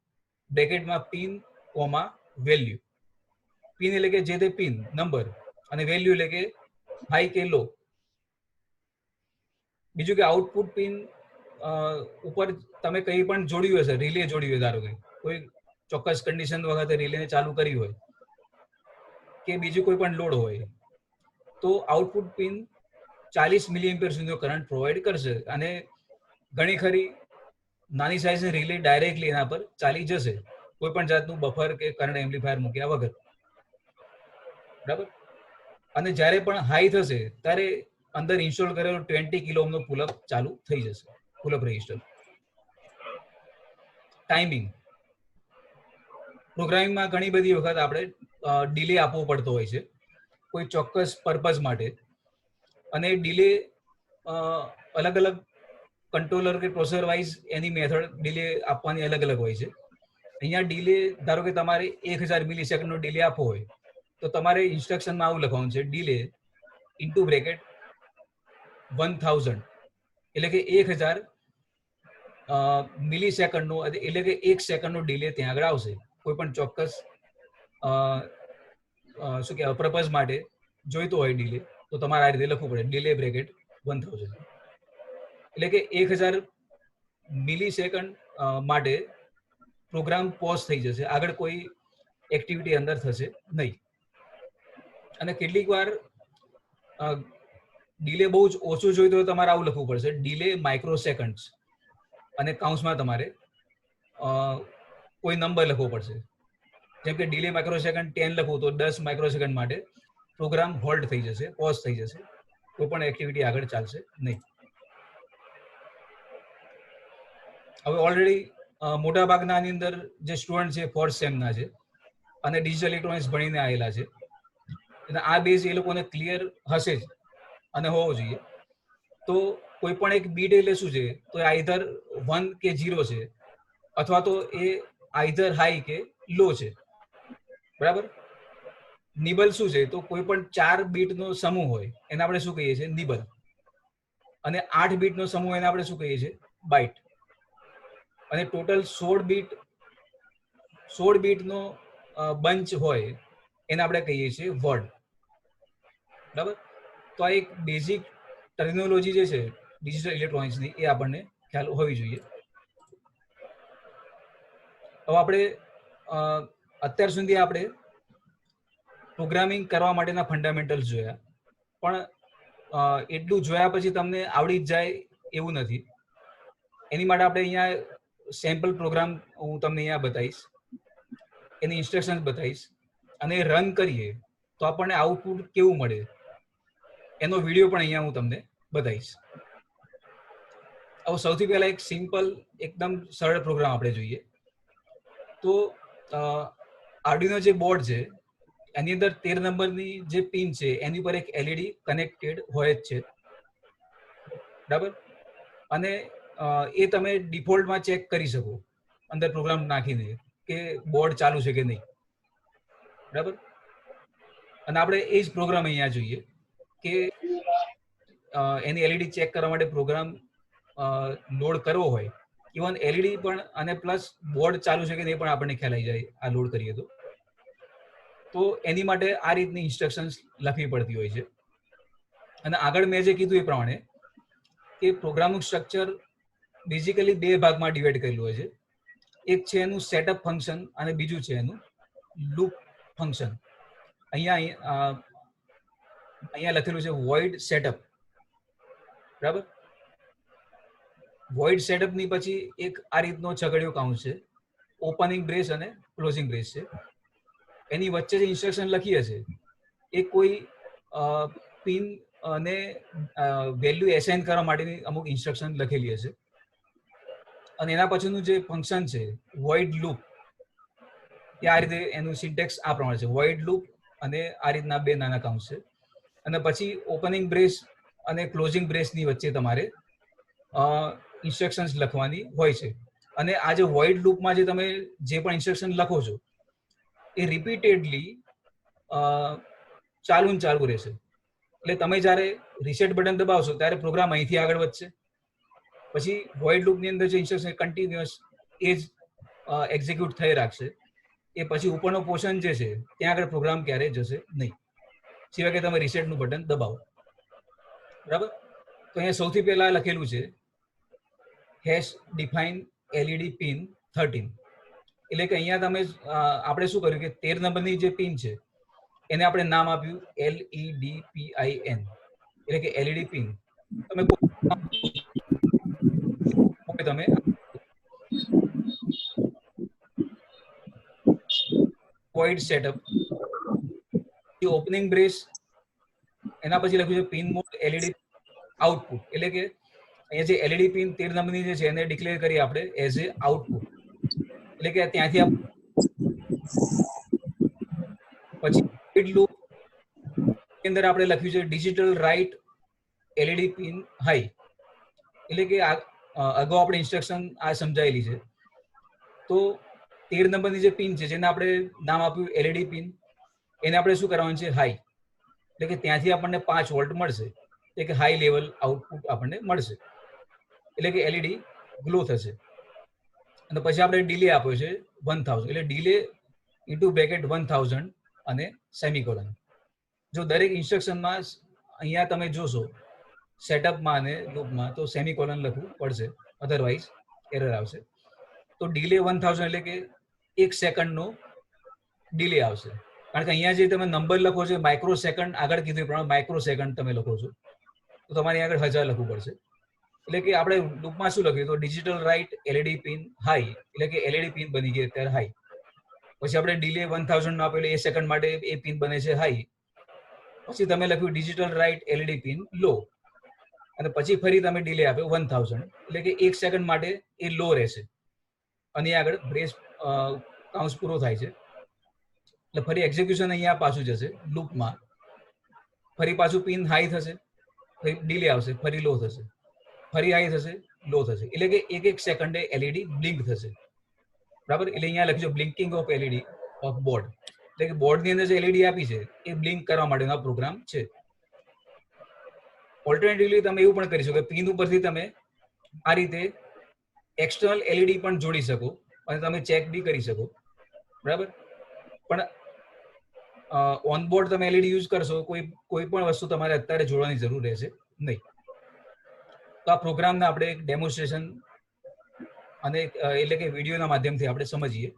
બ્રેકેટમાં પિન કોમા વેલ્યુ. પિન એટલે કે જે તે પિન નંબર, અને વેલ્યુ એટલે કે હાઈ કે લો. બીજું કે આઉટપુટ પિન ઉપર તમે કંઈ પણ જોડ્યું હશે, રિલે જોડ્યું હોય, ધારો કે કોઈ ચોક્કસ કન્ડિશન વખતે રિલેને ચાલુ કરી હોય કે બીજું કોઈ પણ લોડ હોય, તો આઉટપુટ પિન 40 મિલિએમ્પિયર સુધીનો કરંટ પ્રોવાઈડ કરશે, અને ઘણી ખરી નાની સાઇઝની રિલે ડાયરેક્ટલી એના પર ચાલી જશે, કોઈ પણ જાતનું બફર કે કરંટ એમ્પ્લીફાયર મૂક્યા વગર. બરાબર. અને જ્યારે પણ હાઈ થશે ત્યારે અંદર ઇન્સ્ટોલ કરેલો 20 કિલો ઓહ્મનો પુલઅપ ચાલુ થઈ જશે, પુલઅપ રજિસ્ટર. ટાઈમિંગ પ્રોગ્રામિંગમાં ઘણી બધી વખત આપણે ડિલે આપવો પડતો હોય છે કોઈ ચોક્કસ પર્પઝ માટે, અને ડિલે અલગ અલગ કંટ્રોલર કે પ્રોસેસર વાઇઝ એની મેથડ ડિલે આપવાની અલગ અલગ હોય છે. અહીંયા ડિલે ધારો કે તમારે 1000 મિલી સેકન્ડનો ડિલે આપવો હોય તો તમારે ઇન્સ્ટ્રક્શનમાં આવું લખવાનું છે ડિલે ઇન્ટુ બ્રેકેટ 1000, એટલે કે 1000 મિલી સેકન્ડનો, એટલે કે 1 સેકન્ડનો ડિલે ત્યાં આગળ આવશે કોઈ પણ ચોક્કસ શું કહેવાય પર્પઝ માટે જોઈતો હોય ડિલે, તો તમારે આ રીતે લખવું પડે ડિલે બ્રેકેટ 1000. એટલે કે 1000 મિલી સેકન્ડ માટે પ્રોગ્રામ પોઝ થઈ જશે, આગળ કોઈ એક્ટિવિટી અંદર થશે નહીં. અને કેટલીક વાર ડિલે બહુ જ ઓછું જોઈતો હોય તમારે આવું લખવું પડશે ડિલે માઇક્રો સેકન્ડ્સ, અને કાઉન્સમાં તમારે કોઈ નંબર લખવો પડશે. જેમ કે ડિલે માઇક્રો સેકન્ડ 10 લખવું તો 10 માઇક્રો સેકન્ડ માટે પ્રોગ્રામ હોલ્ડ થઈ જશે, પોઝ થઈ જશે, કોઈ પણ એક્ટિવિટી આગળ ચાલશે નહીં. હવે ઓલરેડી મોટા ભાગના આની અંદર જે સ્ટુડન્ટ છે ફોર્થ સેમના છે અને ડિજિટલ ઇલેક્ટ્રોનિક્સ ભણીને આવેલા છે, અને આ બેઝ એ લોકોને ક્લિયર હશે જ અને હોવો જોઈએ. તો કોઈ પણ એક બીટ એટલે શું છે, તો આઈધર 1 કે 0 છે, અથવા તો એ આઈધર હાઈ કે લો છે. બરાબર. નિબલ શું છે, તો કોઈ પણ 4 બીટનો સમૂહ હોય એને આપણે શું કહીએ છીએ નિબલ, અને 8 બીટનો સમૂહ એને આપણે શું કહીએ છીએ બાઇટ, અને ટોટલ 16 બીટનો બંચ હોય એને આપણે કહીએ છીએ વર્ડ. બરાબર. તો આ એક બેઝિક ટર્મિનોલોજી જે છે ડિજિટલ ઇલેક્ટ્રોનિક્સની એ આપણને ખ્યાલ હોવી જોઈએ. હવે આપણે અત્યાર સુધી આપણે પ્રોગ્રામિંગ કરવા માટેના ફંડામેન્ટલ્સ જોયા, પણ એટલું જોયા પછી તમને આવડી જ જાય એવું નથી. એની માટે આપણે અહીંયા સેમ્પલ પ્રોગ્રામ હું તમને અહીંયા બતાવીશ, એની ઇન્સ્ટ્રક્શન્સ બતાવીશ, અને રન કરીએ તો આપણને આઉટપુટ કેવું મળે એનો વિડીયો પણ અહીંયા હું તમને બતાવીશ. હવે સૌથી પહેલા એક સિમ્પલ એકદમ સરળ પ્રોગ્રામ આપણે જોઈએ. તો આર્ડિનો જે બોર્ડ છે એની અંદર 13 નંબરની જે પિન છે એની પર એક એલઈડી કનેક્ટેડ હોય જ છે, બરાબર. અને એ તમે ડિફોલ્ટમાં ચેક કરી શકો અંદર પ્રોગ્રામ નાખીને કે બોર્ડ ચાલુ છે કે નહીં, બરાબર. અને આપણે એ જ પ્રોગ્રામ અહીંયા જોઈએ કે એની એલઈડી ચેક કરવા માટે પ્રોગ્રામ લોડ કરવો હોય, ઇવન એલઈડી પણ અને પ્લસ બોર્ડ ચાલુ છે કે નહીં પણ આપણને ખ્યાલ આવી જાય આ લોડ કરીએ તો એની માટે આ રીતની ઇન્સ્ટ્રક્શન્સ લખવી પડતી હોય છે. અને આગળ મેં જે કીધું એ પ્રમાણે કે પ્રોગ્રામનું સ્ટ્રક્ચર બેઝિકલી બે ભાગમાં ડિવાઈડ કરેલું હોય છે. એક છે એનું સેટઅપ ફંક્શન અને બીજું છે એનું લૂપ ફંક્શન. અહીંયા લખેલું છે વોઇડ સેટઅપ, બરાબર. વોઇડ સેટઅપ ની પછી એક આ રીતનો છગડીયો કાઉન્ટ છે, ઓપનિંગ બ્રેસ અને ક્લોઝિંગ બ્રેસ છે. એની વચ્ચે જે ઇન્સ્ટ્રક્શન લખી હશે એ કોઈ પિન અને વેલ્યુ એસાઇન કરવા માટેની અમુક ઇન્સ્ટ્રક્શન લખેલી હશે. અને એના પછીનું જે ફંક્શન છે વોઇડ લૂપ, એ આ રીતે એનું સિન્ટેક્સ આ પ્રમાણે છે, વોઇડ લૂપ અને આ રીતના બે નાના કાઉન્ટ છે. અને પછી ઓપનિંગ બ્રેસ અને ક્લોઝિંગ બ્રેસની વચ્ચે તમારે ઇન્સ્ટ્રક્શન્સ લખવાની હોય છે. અને આ જે વોઇડ લૂપમાં જે તમે જે પણ ઇન્સ્ટ્રક્શન લખો છો એ રિપીટેડલી ચાલુ રહેશે. એટલે તમે જ્યારે રીસેટ બટન દબાવશો ત્યારે પ્રોગ્રામ અહીંથી આગળ વધશે. પછી વોઇડ લૂપની અંદર જે ઇન્સ્ટ્રક્શન કન્ટિન્યુઅસ એ જ એક્ઝિક્યુટ થઈ રાખશે. એ પછી ઉપરનો પોર્શન જે છે ત્યાં આગળ પ્રોગ્રામ ક્યારેય જશે નહીં, સિવાય કે તમે રીસેટનું બટન દબાવો, બરાબર. તો અહીંયા સૌથી પહેલા લખેલું છે હેશ ડિફાઇન એલઈડી પિન 13. એટલે કે અહીંયા તમે આપણે શું કર્યું કે 13 નંબરની જે પિન છે એને આપણે નામ આપ્યું LEDPIN, એટલે કે એલઈડી પિન. તમે વોઇડ સેટઅપ, ઓપનિંગ બ્રેસ, એના પછી લખ્યું છે પિન મોડ એલઈડી આઉટપુટ, એટલે કે અહીંયા જે એલઈડી પિન 13 નંબરની જે છે એને ડિક્લેર કરી આપણે એઝ એ આઉટપુટ, એટલે કે ત્યાંથી પછી લૂપ ની અંદર આપણે લખ્યું છે digital write LED pin high, એટલે કે અગાઉ આપણે ઇન્સ્ટ્રક્શન આ સમજાયેલી છે. તો 13 નંબરની જે પિન છે જેને આપણે નામ આપ્યું એલઈડી પિન, એને આપણે શું કરવાનું છે હાઈ, એટલે કે ત્યાંથી આપણને 5 વોલ્ટ મળશે, એટલે કે હાઈ લેવલ આઉટપુટ આપણને મળશે, એટલે કે એલઈડી ગ્લો થશે. અને પછી આપણે ડિલે આપ્યો છે 1000, એટલે ડિલે ઇન્ટુ બ્રેકેટ 1000 અને સેમિકોલન. જો દરેક ઇન્સ્ટ્રક્શનમાં અહીંયા તમે જોશો સેટઅપમાં અને લૂપમાં તો સેમિકોલન લખવું પડશે, અધરવાઇઝ એરર આવશે. તો ડિલે 1000 એટલે કે 1 સેકન્ડનો ડિલે આવશે, કારણ કે અહીંયા જે તમે નંબર લખો છો માઇક્રો સેકન્ડ, આગળ કીધું એ પ્રમાણે માઇક્રો સેકન્ડ તમે લખો છો તો તમારે આગળ 1000 લખવું પડશે. એટલે કે આપણે લૂપમાં શું લખ્યું તો digital write LED pin high, એટલે કે એલઈડી પિન બની ગઈ અત્યારે હાઈ. પછી આપણે ડિલે 1000 નો આપેલો એ સેકન્ડ માટે એ પિન બને છે હાઈ. પછી તમે લખ્યું ડિજિટલ રાઇટ એલઈડી પિન લો, અને પછી ફરી તમે ડિલે આપ્યો 1000, એટલે કે 1 સેકન્ડ માટે એ લો રહેશે અને આગળ બ્રેસ કાઉન્સ પૂરો થાય છે. એટલે ફરી એક્ઝિક્યુશન અહીંયા પાછું જશે લૂપમાં, ફરી પાછું પિન હાઈ થશે, ફરી ડિલે આવશે, ફરી લો થશે, ફરી હાઈ થશે, લો થશે, એટલે કે 1 સેકન્ડે એલઈડી બ્લિંક થશે, બરાબર. એટલે અહીંયા લખ્યું છે blinking of LED of board, એટલે કે બોર્ડની અંદર જે એલઈડી આપી છે એ બ્લિંક કરવા માટેનો પ્રોગ્રામ છે. ઓલ્ટરનેટિવલી તમે એવું પણ કરી શકો કે પિન ઉપરથી તમે આ રીતે એક્સટર્નલ એલઈડી પણ જોડી શકો અને તમે ચેક બી કરી શકો, બરાબર. પણ ઓનબોર્ડ તમે એલઈડી યુઝ કરશો કોઈ પણ વસ્તુ તમારે અત્યારે જોડવાની જરૂર રહેશે નહીં. તો આ પ્રોગ્રામને આપણે એક ડેમોન્સ્ટ્રેશન અને એટલે કે વિડીયોના માધ્યમથી આપણે સમજીએ.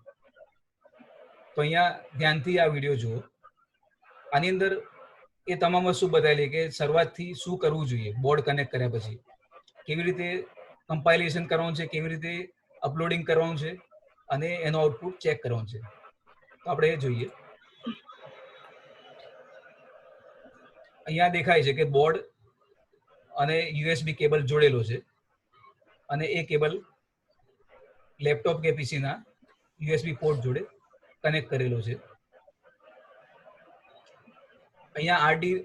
તો અહીંયા ધ્યાનથી આ વિડીયો જુઓ. આની અંદર એ તમામ વસ્તુ બતાવેલી કે શરૂઆતથી શું કરવું જોઈએ બોર્ડ કનેક્ટ કર્યા પછી, કેવી રીતે કમ્પાઇલેશન કરવાનું છે, કેવી રીતે અપલોડિંગ કરવાનું છે અને એનો આઉટપુટ ચેક કરવાનું છે. તો આપણે એ જોઈએ. અહીંયા દેખાય છે કે બોર્ડ અને યુએસબી કેબલ જોડેલો છે અને એ કેબલ લેપટોપ કે પીસી ના યુએસબી પોર્ટ જોડે કનેક્ટ કરેલો છે. અહીંયા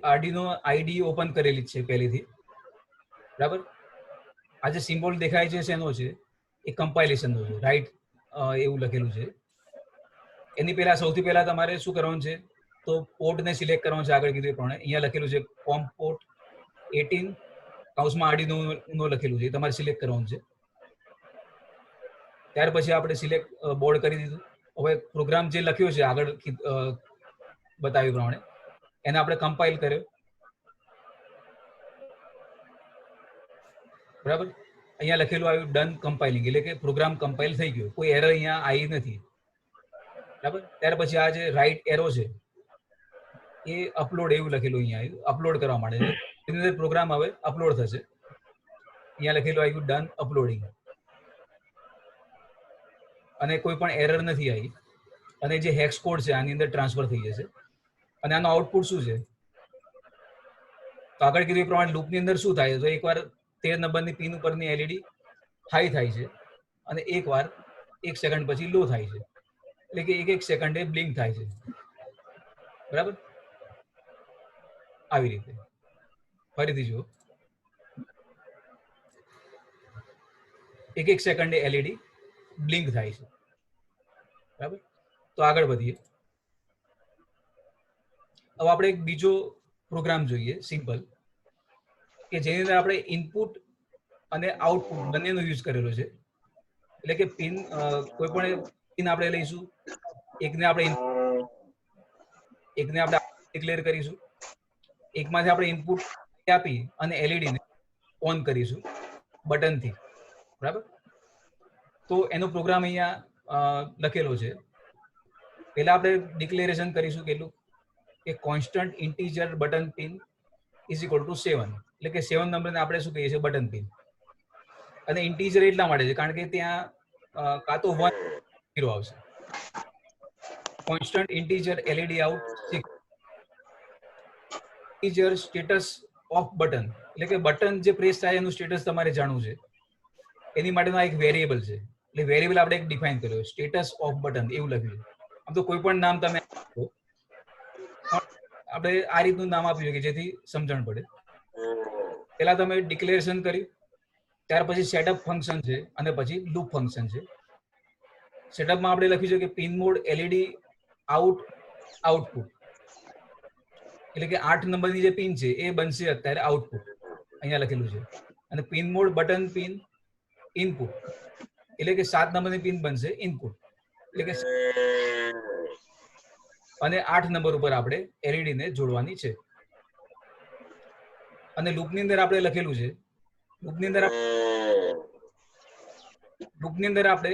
આરડીનો આઈડી ઓપન કરેલી છે પહેલેથી, બરાબર. આ જે સિમ્બોલ દેખાય છે શેનો છે? એ કમ્પાઇલેશનનો છે, રાઈટ એવું લખેલું છે. એની પહેલા સૌથી પહેલા તમારે શું કરવાનું છે? તો પોર્ટને સિલેક્ટ કરવાનું છે. આગળ કીધું એ પ્રમાણે અહીંયા લખેલું છે કોમ પોર્ટ 18 કૌંસમાં આરડીનો લખેલું છે, તમારે સિલેક્ટ કરવાનું છે. ત્યાર પછી આપણે સિલેક્ટ બોર્ડ કરી દીધું. હવે પ્રોગ્રામ જે લખ્યો છે આગળ બતાવ્યું પ્રમાણે એને આપણે કમ્પાઇલ કર્યો, બરાબર. અહીંયા લખેલું આવ્યું ડન કમ્પાઇલિંગ, એટલે કે પ્રોગ્રામ કમ્પાઇલ થઈ ગયો, કોઈ એરર અહીંયા આવી નથી, બરાબર. ત્યાર પછી આ જે રાઈટ એરો છે એ અપલોડ એવું લખેલું અહીંયા આવ્યું, અપલોડ કરવા માટે છે. એની અંદર પ્રોગ્રામ હવે અપલોડ થશે. અહીંયા લખેલું આવ્યું ડન અપલોડિંગ અને કોઈ પણ એરર નથી આવી અને જે હેક્સ કોડ છે આની અંદર ટ્રાન્સફર થઈ જશે. અને આનો આઉટપુટ શું છે? તો આગળ કીધું એ પ્રમાણે લૂપની અંદર શું થાય? તો એકવાર 13 નંબરની પિન ઉપરની એલઈડી હાઈ થાય છે અને એકવાર 1 સેકન્ડ પછી લો થાય છે, એટલે કે 1 સેકન્ડે બ્લિંક થાય છે, બરાબર. આવી રીતે ફરીથી જુઓ, 1 સેકન્ડે એલઈડી બ્લિંક થાય છે, બરાબર. તો આગળ વધીએ. હવે આપણે એક બીજો પ્રોગ્રામ જોઈએ સિમ્પલ, કે જેની અંદર આપણે ઇનપુટ અને આઉટપુટ બંનેનો યુઝ કરેલો છે. એટલે કે પિન કોઈ પણ પિન આપણે લઈશું, એકને આપણે ડિક્લેર કરીશું, એકમાંથી આપણે ઇનપુટ આપી અને એલઈડી ને ઓન કરીશું બટનથી, બરાબર. તો એનો પ્રોગ્રામ અહીંયા લખેલો છે. પહેલા આપણે ડિક્લેરેશન કરીશું કેટલું, કે constant integer button pin is equal two 7, એટલે કે 7 નંબરને આપણે શું કહીએ છીએ? Button pin. અને ઇન્ટીજર એટલા માટે છે કારણ કે ત્યાં કાં તો 1 0 આવશે. Constant integer LED out 6, integer status of button, એટલે કે બટન જે પ્રેસ થાય એનું સ્ટેટસ તમારે જાણવું છે. એની માટેનો એક વેરિયેબલ છે, એટલે વેરિયેબલ આપણે એક ડિફાઇન કર્યો, સ્ટેટસ ઓફ બટન એવું લખ્યું છે. આમ તો કોઈ પણ નામ તમે આપણે આ રીતનું નામ આપ્યું કે જેથી સમજણ પડે. પહેલા તમે ડિક્લેરેશન કર્યું, ત્યાર પછી સેટઅપ ફંક્શન છે અને પછી લૂપ ફંક્શન છે. સેટઅપમાં આપણે લખ્યું છે કે pin mode LED out output, એટલે કે 8 નંબરની જે પિન છે એ બનશે અત્યારે આઉટપુટ, અહીંયા લખેલું છે. અને pin mode button pin input, એટલે કે 7 નંબરની પિન બનશે ઇનપુટ, એટલે કે અને 8 નંબર ઉપર આપણે એલઈડી ને જોડવાની છે. અને લૂપની અંદર આપણે લખેલું છે, લૂપની અંદર આપણે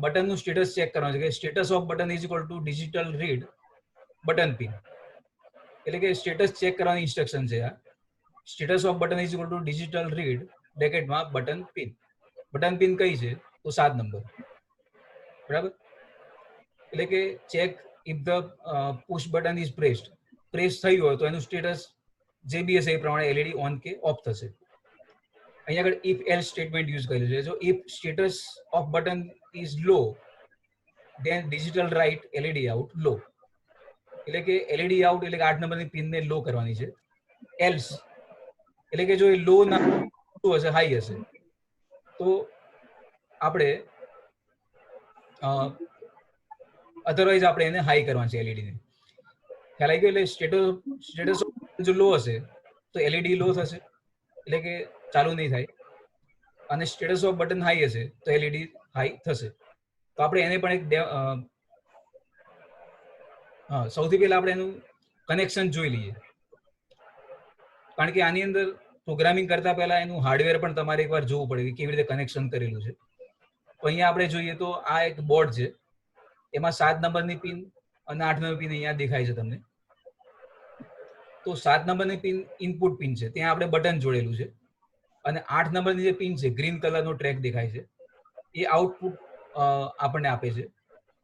બટનનું સ્ટેટસ ચેક કરવાનું છે, કે status of button is equal to digital read button pin, એટલે કે સ્ટેટસ ચેક કરવાની ઇન્સ્ટ્રક્શન છે આ. Status of button is equal to digital read બ્રેકેટમાં બટન પિન. બટન પિન કઈ છે? તો 7 નંબર, બરાબર. એટલે કે check if the push button is pressed, press થયું હોય તો એનું સ્ટેટસ જે બી હશે એ પ્રમાણે એલઈડી ઓન કે ઓફ થશે. અહીંયા આગળ ઇફ એલ્સ સ્ટેટમેન્ટ યુઝ કરેલું છે. જો if status of button is low then digital write LED out low, એટલે કે એલઈડી આઉટ એટલે કે 8 નંબરની પિનને લો કરવાની છે. એલ્સ એટલે કે જો એ લો ના હશે, હાઈ હશે, તો આપણે અધરવાઇઝ આપણે એને હાઈ કરવાની છે એલઈડી ને. ખ્યાલ આવી ગયો? એટલે સ્ટેટસ જો લો હશે તો એલઈડી લો થશે, એટલે કે ચાલુ નહીં થાય. અને સ્ટેટસ ઓફ બટન હાઈ હશે તો એલઈડી હાઈ થશે. તો આપણે એને પણ એક સૌથી પહેલા આપણે એનું કનેક્શન જોઈ લઈએ, કારણ કે આની અંદર પ્રોગ્રામિંગ કરતા પહેલા એનું હાર્ડવેર પણ તમારે એકવાર જોવું પડે કે કેવી રીતે કનેક્શન કરેલું છે. તો અહીંયા આપણે જોઈએ તો આ એક બોર્ડ છે, એમાં 7 નંબરની પિન અને 8 નંબરની પિન અહીંયા દેખાય છે તમને. તો 7 નંબરની પિન ઇનપુટ પિન છે, ત્યાં આપણે બટન જોડેલું છે. અને 8 નંબરની જે પિન છે, ગ્રીન કલરનો ટ્રેક દેખાય છે, એ આઉટપુટ આપણને આપે છે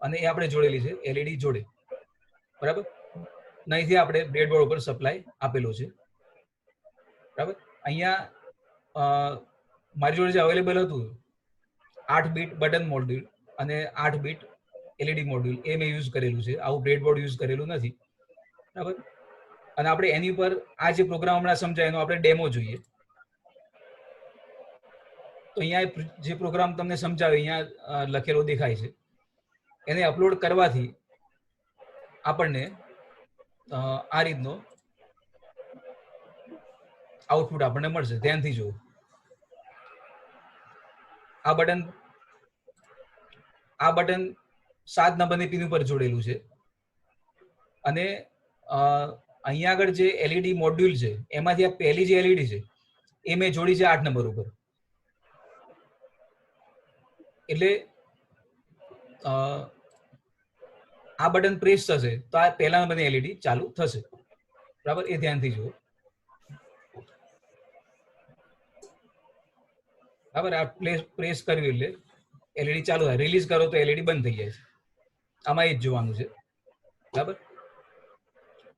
અને એ આપણે જોડેલી છે એલઈડી જોડે, બરાબર. અહીંથી આપણે બ્રેડબોર્ડ ઉપર સપ્લાય આપેલો છે, બરાબર. અહીંયા મારી જોડે જે અવેલેબલ હતું 8 બીટ બટન મોડ્યુલ અને 8 બીટ એલઈડી મોડ્યુલ એ મેં યુઝ કરેલું છે. આવું બ્રેડબોર્ડ યુઝ કરેલું નથી, બરાબર. અને આપણે એની ઉપર આ જે પ્રોગ્રામ હમણાં સમજાય એનો આપણે ડેમો જોઈએ. તો અહીંયા જે પ્રોગ્રામ તમને સમજાવે અહીંયા લખેલો દેખાય છે. એને અપલોડ કરવાથી આપણને આ રીતનો આઉટપુટ આપણને મળશે. ધ્યાનથી જુઓ. આ બટન 7 નંબરની પિન ઉપર જોડેલું છે અને અહીંયા આગળ જે એલઈડી મોડ્યુલ છે એમાંથી આ પહેલી જે એલઈડી છે એ મેં જોડી છે 8 નંબર ઉપર. એટલે આ બટન પ્રેસ થશે તો આ પહેલા નંબરની એલઈડી ચાલુ થશે, બરાબર. એ ધ્યાનથી જુઓ, બરાબર. આ પ્રેસ કર્યું એટલે એલઈડી ચાલુ થાય, રિલીઝ કરો તો એલઈડી બંધ થઈ જાય છે. આમાં એ જ જોવાનું છે, બરાબર.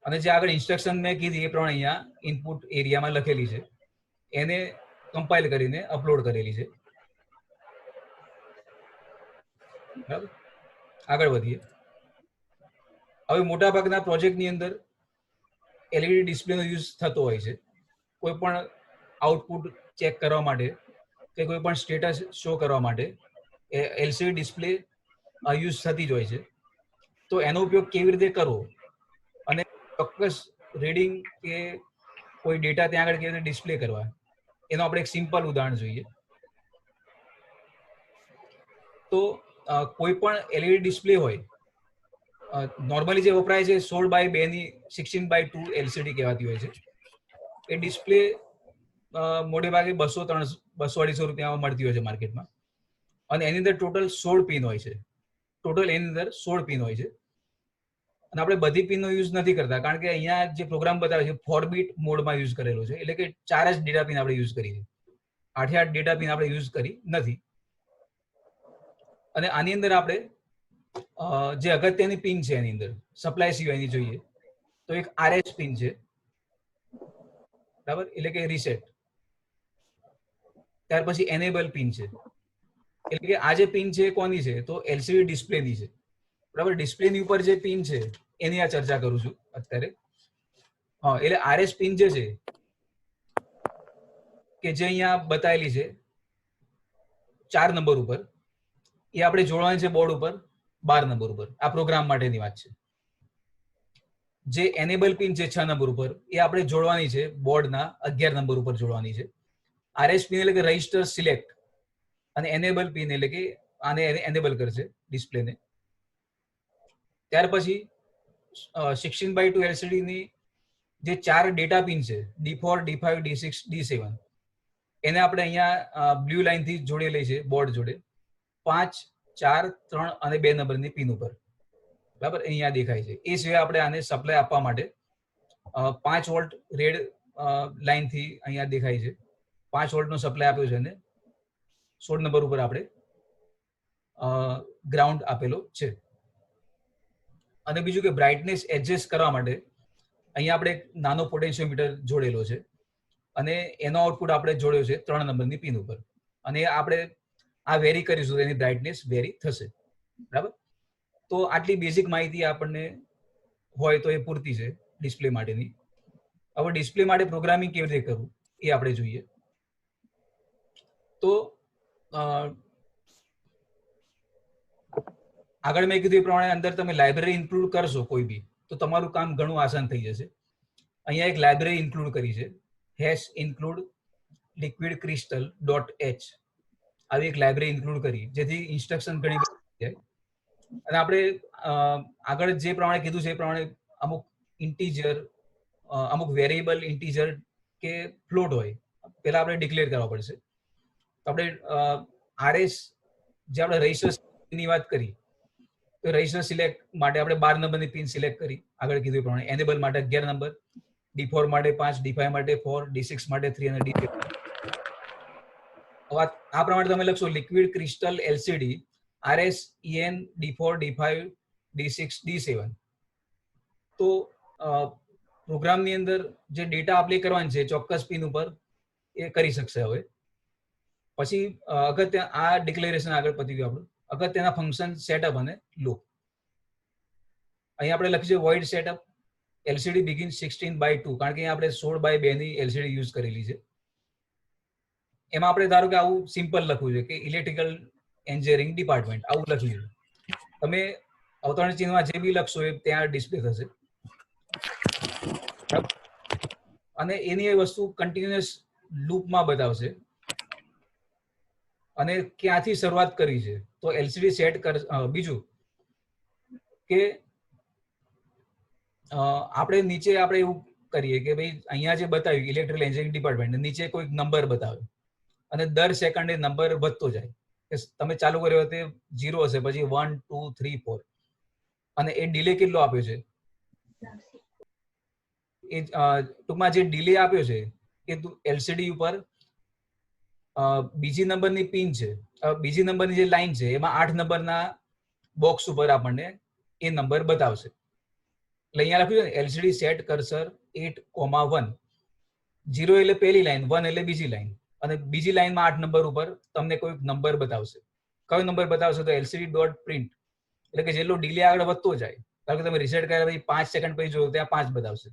અને જે આગળ ઇન્સ્ટ્રક્શન મેં કીધી એ પ્રમાણે અહીંયા ઇનપુટ એરિયામાં લખેલી છે, એને કમ્પાઇલ કરીને અપલોડ કરેલી છે, બરાબર. આગળ વધીએ. હવે મોટાભાગના પ્રોજેક્ટની અંદર એલઈડી ડિસ્પ્લેનો યુઝ થતો હોય છે, કોઈ પણ આઉટપુટ ચેક કરવા માટે કે કોઈ પણ સ્ટેટસ શો કરવા માટે એલસીડી ડિસ્પ્લે યુઝ થતી જ હોય છે. તો એનો ઉપયોગ કેવી રીતે કરવો અને ચોક્કસ રીડિંગ કે કોઈ ડેટા ત્યાં આગળ કેવી રીતે ડિસ્પ્લે કરવા, એનો આપણે એક સિમ્પલ ઉદાહરણ જોઈએ. તો કોઈ પણ એલઈડી ડિસ્પ્લે હોય, નોર્મલી જે વપરાય છે 16:2 ની 16:2 એલસીડી કહેવાતી હોય છે. એ ડિસ્પ્લે મોટે ભાગે 200-250 રૂપિયામાં મળતી હોય છે માર્કેટમાં. અને એની અંદર ટોટલ 16 પિન હોય છે. ટોટલ એની અંદર 16 પિન હોય છે. અને આપણે બધી પિનનો યુઝ નથી કરતા, કારણ કે અહીંયા જે પ્રોગ્રામ બતાવે છે 4 બીટ મોડમાં યુઝ કરેલો છે, એટલે કે 4 જ ડેટા પિન આપણે યુઝ કરી છે. 8 ડેટા પિન આપણે યુઝ કરી નથી. અને આની અંદર આપણે જે અગત્યની પિન છે એની અંદર સપ્લાય સિવાયની જોઈએ તો એક આરએસ પિન છે, બરાબર, એટલે કે રીસેટ. ત્યાર પછી એનેબલ પિન છે, એટલે કે આ જે પિન છે એ કોની છે તો એલસીડી ડિસ્પ્લેની છે, બરાબર. ડિસ્પ્લેની ઉપર જે પિન છે એની આ ચર્ચા કરું છું અત્યારે. હા, એટલે આરએસ પિન જે છે કે જે અહીંયા બતાવેલી છે 4 નંબર ઉપર, એ આપણે જોડવાની છે બોર્ડ ઉપર 12 નંબર ઉપર. આ પ્રોગ્રામ માટેની વાત છે. જે એનેબલ પિન છે 6 નંબર ઉપર, એ આપણે જોડવાની છે બોર્ડના 11 નંબર ઉપર જોડવાની છે. આરએસ પિન એટલે કે રજિસ્ટર સિલેક્ટ અને એનેબલ પિન એટલે કે આને એનેબલ કરશે ડિસ્પ્લેને. ત્યાર પછી 16:2 એલસીડી ની જે 4 ડેટા પિન છે D4, D5, D6, D7, એને આપણે અહીંયા બ્લુ લાઈન થી જોડેલી છે બોર્ડ જોડે 5, 4, 3 અને 2 નંબરની પિન ઉપર, બરાબર. અહીંયા દેખાય છે. એ સિવાય આપણે આને સપ્લાય આપવા માટે 5 વોલ્ટ રેડ લાઈન થી અહીંયા દેખાય છે 5 વોલ્ટનો સપ્લાય આપ્યો છે અને 16 નંબર ઉપર આપણે ગ્રાઉન્ડ આપેલો છે. અને બીજું કે બ્રાઇટનેસ એડજસ્ટ કરવા માટે અહીંયા આપણે એક નાનો પોટેન્શિયોમીટર જોડેલો છે અને એનો આઉટપુટ આપણે જોડ્યો છે 3 નંબરની પિન ઉપર. અને આપણે આ વેરી કરીશું તો એની બ્રાઇટનેસ વેરી થશે, બરાબર. તો આટલી બેઝિક માહિતી આપણને હોય તો એ પૂરતી છે ડિસ્પ્લે માટેની. હવે ડિસ્પ્લે માટે પ્રોગ્રામિંગ કેવી રીતે કરવું એ આપણે જોઈએ. તો આગળ મેં કીધું એ પ્રમાણે અંદર તમે લાઇબ્રેરી ઇન્ક્લુડ કરશો કોઈ બી તો તમારું કામ ઘણું આસાન થઈ જશે. અહીંયા એક લાઇબ્રેરી ઇન્ક્લુડ કરી છે, #include liquidcrystal.h. આવી એક લાઇબ્રેરી ઇન્ક્લુડ કરી જેથી ઇન્સ્ટ્રક્શન ઘણી બધી જાય. અને આપણે આગળ જે પ્રમાણે કીધું છે એ પ્રમાણે અમુક ઇન્ટીજર, અમુક વેરિયેબલ ઇન્ટીજર કે ફ્લોટ હોય પેલા આપણે ડિક્લેર કરવા પડશે. તો આપણે આરએસ જે આપણે રજિસ્ટરની વાત કરી તો રજિસ્ટર સિલેક્ટ માટે આપણે 12 નંબરની પિન સિલેક્ટ કરી, આગળ કીધું પ્રમાણે. એનેબલ માટે 11 નંબર, D4 માટે 5, D5 માટે 4, D6 માટે 3 અને D7. આ પ્રમાણે તમે લખશો liquid crystal LCD RS EN D4 D5 D6 D7. તો પ્રોગ્રામની અંદર જે ડેટા એપ્લાય કરવાની છે ચોક્કસ પિન ઉપર એ કરી શકશે. હવે પછી અગત્ય આ ડિક્લેરેશન આગળ પતી ગયું આપણું. અગત્યના ફંક્શન સેટઅપ અને લૂપ. અહીં આપણે લખીશું void setup LCD begin 16/2, કારણ કે આપણે 16/2 ની LCD યુઝ કરેલી છે. એમાં આપણે ધારો કે આવું સિમ્પલ લખવું છે કે ઇલેક્ટ્રિકલ એન્જિનિયરિંગ ડિપાર્ટમેન્ટ આવું લખ્યું છે. તમે અવતરણ ચિહ્નમાં જે બી લખશો એ ત્યાં ડિસ્પ્લે થશે. અને એની એ વસ્તુ કન્ટિન્યુઅસ લૂપમાં બતાવશે. અને ક્યાંથી શરૂઆત કરી છે તો એલસીડી સેટ કર. બીજું કે આપણે નીચે આપણે એવું કરીએ કે ભાઈ અહીંયા જે બતાવ્યું ઇલેક્ટ્રિકલ એન્જિનિયરિંગ ડિપાર્ટમેન્ટ નીચે કોઈક નંબર બતાવે અને દર સેકન્ડે નંબર વધતો જાય. તમે ચાલુ કર્યો તે 0 હશે, પછી 1 2 3 4, અને એ ડિલે કેટલો આપ્યો છે એ ટૂંકમાં જે ડિલે આપ્યો છે એ એલસીડી ઉપર બીજી નંબરની પિન છે, બીજી નંબરની જે લાઈન છે એમાં 8 નંબરના બોક્સ ઉપર આપણને એ નંબર બતાવશે. એટલે અહીંયા લખ્યું છે એલસીડી સેટ કર્સર 8,1. 0 એટલે પહેલી લાઈન, 1 એટલે બીજી લાઈન, અને બીજી લાઈનમાં 8 નંબર ઉપર તમને કોઈ નંબર બતાવશે. કયો નંબર બતાવશે તો LCD ડોટ પ્રિન્ટ, એટલે કે જેટલો ડિલે આગળ વધતો જાય. ધારો કે તમે રિસેટ કર્યા પછી 5 સેકન્ડ પછી જોયો ત્યાં 5 બતાવશે,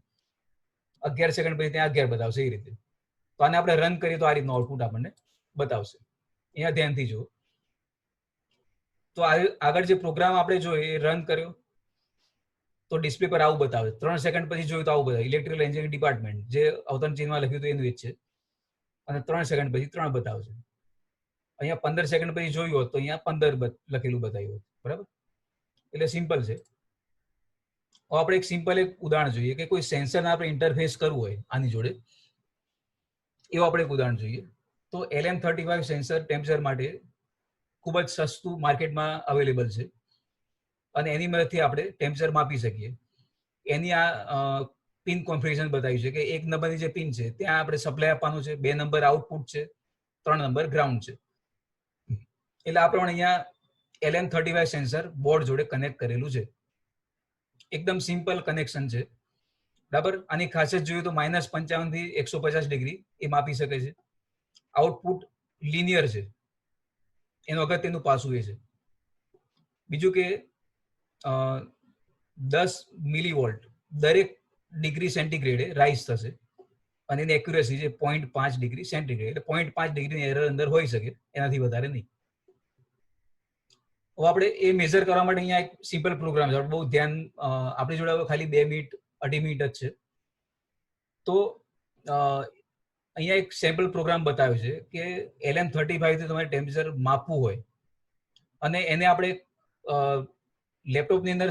11 સેકન્ડ પછી ત્યાં 11 બતાવશે, એ રીતે. તો આને આપણે રન કરીએ તો આ રીતનું આઉટપુટ આપણને બતાવશે. અહીંયા ધ્યાનથી જુઓ. તો આગળ જે પ્રોગ્રામ આપણે જોયો એ રન કર્યો તો ડિસ્પ્લે પર આવું બતાવે. 3 સેકન્ડ પછી જોયું તો આવું બતાવે. ઇલેક્ટ્રિકલ એન્જિનિયરિંગ ડિપાર્ટમેન્ટ જે અવતરણ ચિહ્નમાં લખ્યું હતું એનું જ છે, અને 3 સેકન્ડ પછી 3 બતાવશે. અહીંયા 15 સેકન્ડ પછી જોયું હોત તો અહીંયા 15 લખેલું બતાવ્યું હોત. બરાબર? એટલે સિમ્પલ છે. આપણે એક સિમ્પલ એક ઉદાહરણ જોઈએ કે કોઈ સેન્સરને આપણે ઇન્ટરફેસ કરવું હોય આની જોડે, એવું આપણે એક ઉદાહરણ જોઈએ. તો LM35 સેન્સર ટેમ્પરેચર માટે ખૂબ જ સસ્તું માર્કેટમાં અવેલેબલ છે, અને એની મદદથી આપણે ટેમ્પરેચર માપી શકીએ. એની આ પિન કોન્ફિગરેશન બતાવ્યું છે કે 1 નંબરની જે પિન છે ત્યાં આપણે સપ્લાય આપવાનું છે, 2 નંબર આઉટપુટ છે, 3 નંબર ગ્રાઉન્ડ છે. એટલે આપણે અહીંયા LM35 સેન્સર બોર્ડ જોડે કનેક્ટ કરેલું છે. એકદમ સિમ્પલ કનેક્શન છે. બરાબર? આની ખાસિયત જોઈએ તો -55 થી 150 ડિગ્રી એ માપી શકે છે. આઉટપુટ લિનિયર છે, એનું અગત્યનું પાસું એ છે. બીજું કે 10 મિલીવોલ્ટ દરેક ડિગ્રી સેન્ટીગ્રેડે રાઇઝ થશે, અને એની એક્યુરેસી છે 0.5 ડિગ્રી સેન્ટીગ્રેડ, એટલે 0.5 ડિગ્રીની એરર અંદર હોઈ શકે, એનાથી વધારે નહીં. હવે આપણે એ મેઝર કરવા માટે અહીંયા એક સિમ્પલ પ્રોગ્રામ છે. બહુ ધ્યાન, આપણી જોડે ખાલી 2 મિનિટ 2.5 મિનિટ જ છે. તો અહીંયા એક સેમ્પલ પ્રોગ્રામ બતાવ્યો છે કે LM35 થી તમારે ટેમ્પરેચર માપવું હોય અને એને આપણે લેપટોપની અંદર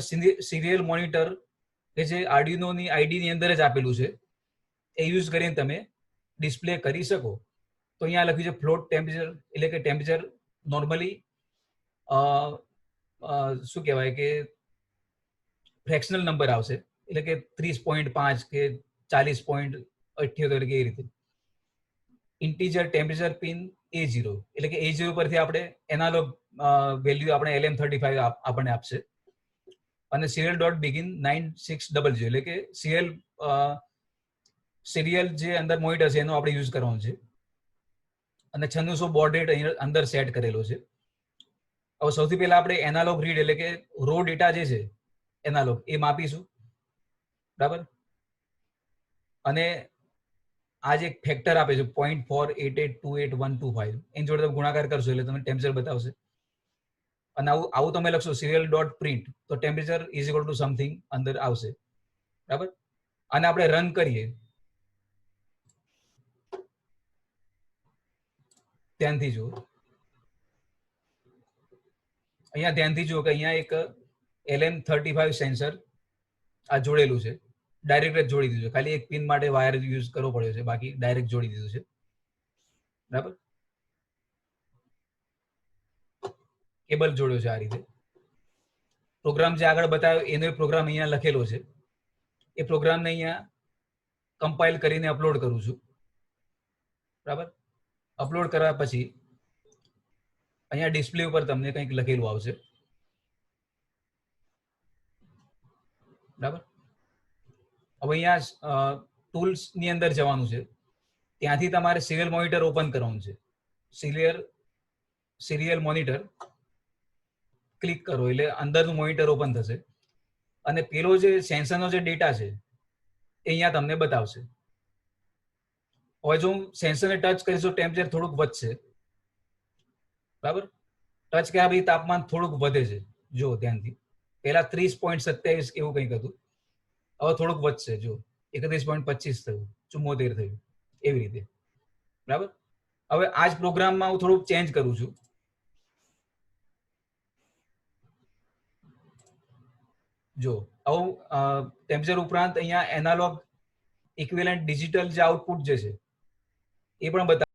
સિરિયલ મોનિટર કે જે આર્ડિનોની આઈડીની અંદર જ આપેલું છે એ યુઝ કરીને તમે ડિસ્પ્લે કરી શકો. તો અહીંયા લખ્યું છે ફ્લોટ ટેમ્પરેચર, એટલે કે ટેમ્પરેચર નોર્મલી શું કહેવાય કે ફ્રેક્શનલ નંબર આવશે, એટલે કે 30.5 કે 40.78 કે એ રીતે. ઇન્ટીજર ટેમ્પરેચર પિન A0, એટલે કે A0 પરથી આપણે એનાલોગ વેલ્યુ આપણે LM35 આપણને આપશે. અને સિરિયલ ડોટ બિગિન 9600, એટલે કે સિરિયલ જે અંદર મોનિટર છે એનો આપણે યુઝ કરવાનો છે. અને 9600 બોર્ડ રેટ અહીં અંદર સેટ કરેલો છે. હવે સૌથી પહેલા આપણે એનાલોગ રીડ, એટલે કે રો ડેટા જે છે એનાલોગ, એ માપીશું. બરાબર? અને આ જે ફેક્ટર આપે છે 0.488282125, એની જોડે તમે ગુણાકાર કરશો એટલે તમને ટેમ્પરેચર બતાવશે. અને આવું તમે લખશો સિરિયલ ડોટ પ્રિન્ટ તો temperature is equal two something અંદર આવશે. બરાબર? અને આપણે રન કરીએ, ધ્યાનથી જુઓ. અહીંયા ધ્યાનથી જુઓ કે અહીંયા એક LM35 સેન્સર આ જોડેલું છે, ડાયરેક્ટ જ જોડી દીધું છે. ખાલી એક પિન માટે વાયર યુઝ કરવો પડ્યો છે, બાકી ડાયરેક્ટ જોડી દીધું છે. બરાબર? કેબલ જોડ્યો છે આ રીતે. પ્રોગ્રામ જે આગળ બતાવ્યો એનો પ્રોગ્રામ અહીંયા લખેલો છે. એ પ્રોગ્રામને અહીંયા કમ્પાઇલ કરીને અપલોડ કરું છું. બરાબર? અપલોડ કર્યા પછી અહીંયા ડિસ્પ્લે ઉપર તમને કંઈક લખેલું આવશે. બરાબર? હવે અહીંયા ટૂલ્સ ની અંદર જવાનું છે, ત્યાંથી તમારે સિરિયલ મોનિટર ઓપન કરવાનું છે. સિરિયલ મોનિટર ક્લિક કરો એટલે અંદરનું મોનિટર ઓપન થશે અને પેલો જે સેન્સરનો જે ડેટા છે એ અહીંયા તમને બતાવશે. હવે જો હું સેન્સરને ટચ કરીશ તો ટેમ્પરેચર થોડુંક વધશે, બરાબર. ટચ કર્યા પછી તાપમાન થોડુંક વધે છે, જો ધ્યાનથી. પહેલા 30.27 એવું કંઈક હતું, હવે થોડુંક વધશે, જો 31.25 થયું, 74 થયું, એવી રીતે, બરાબર. હવે આ જ પ્રોગ્રામમાં હું થોડુંક ચેન્જ કરું છું. જો હવે ટેમ્પરેચર ઉપરાંત અહીંયા એનાલોગ ઇક્વિવેલન્ટ ડિજિટલ જે આઉટપુટ જે છે એ પણ બતાવ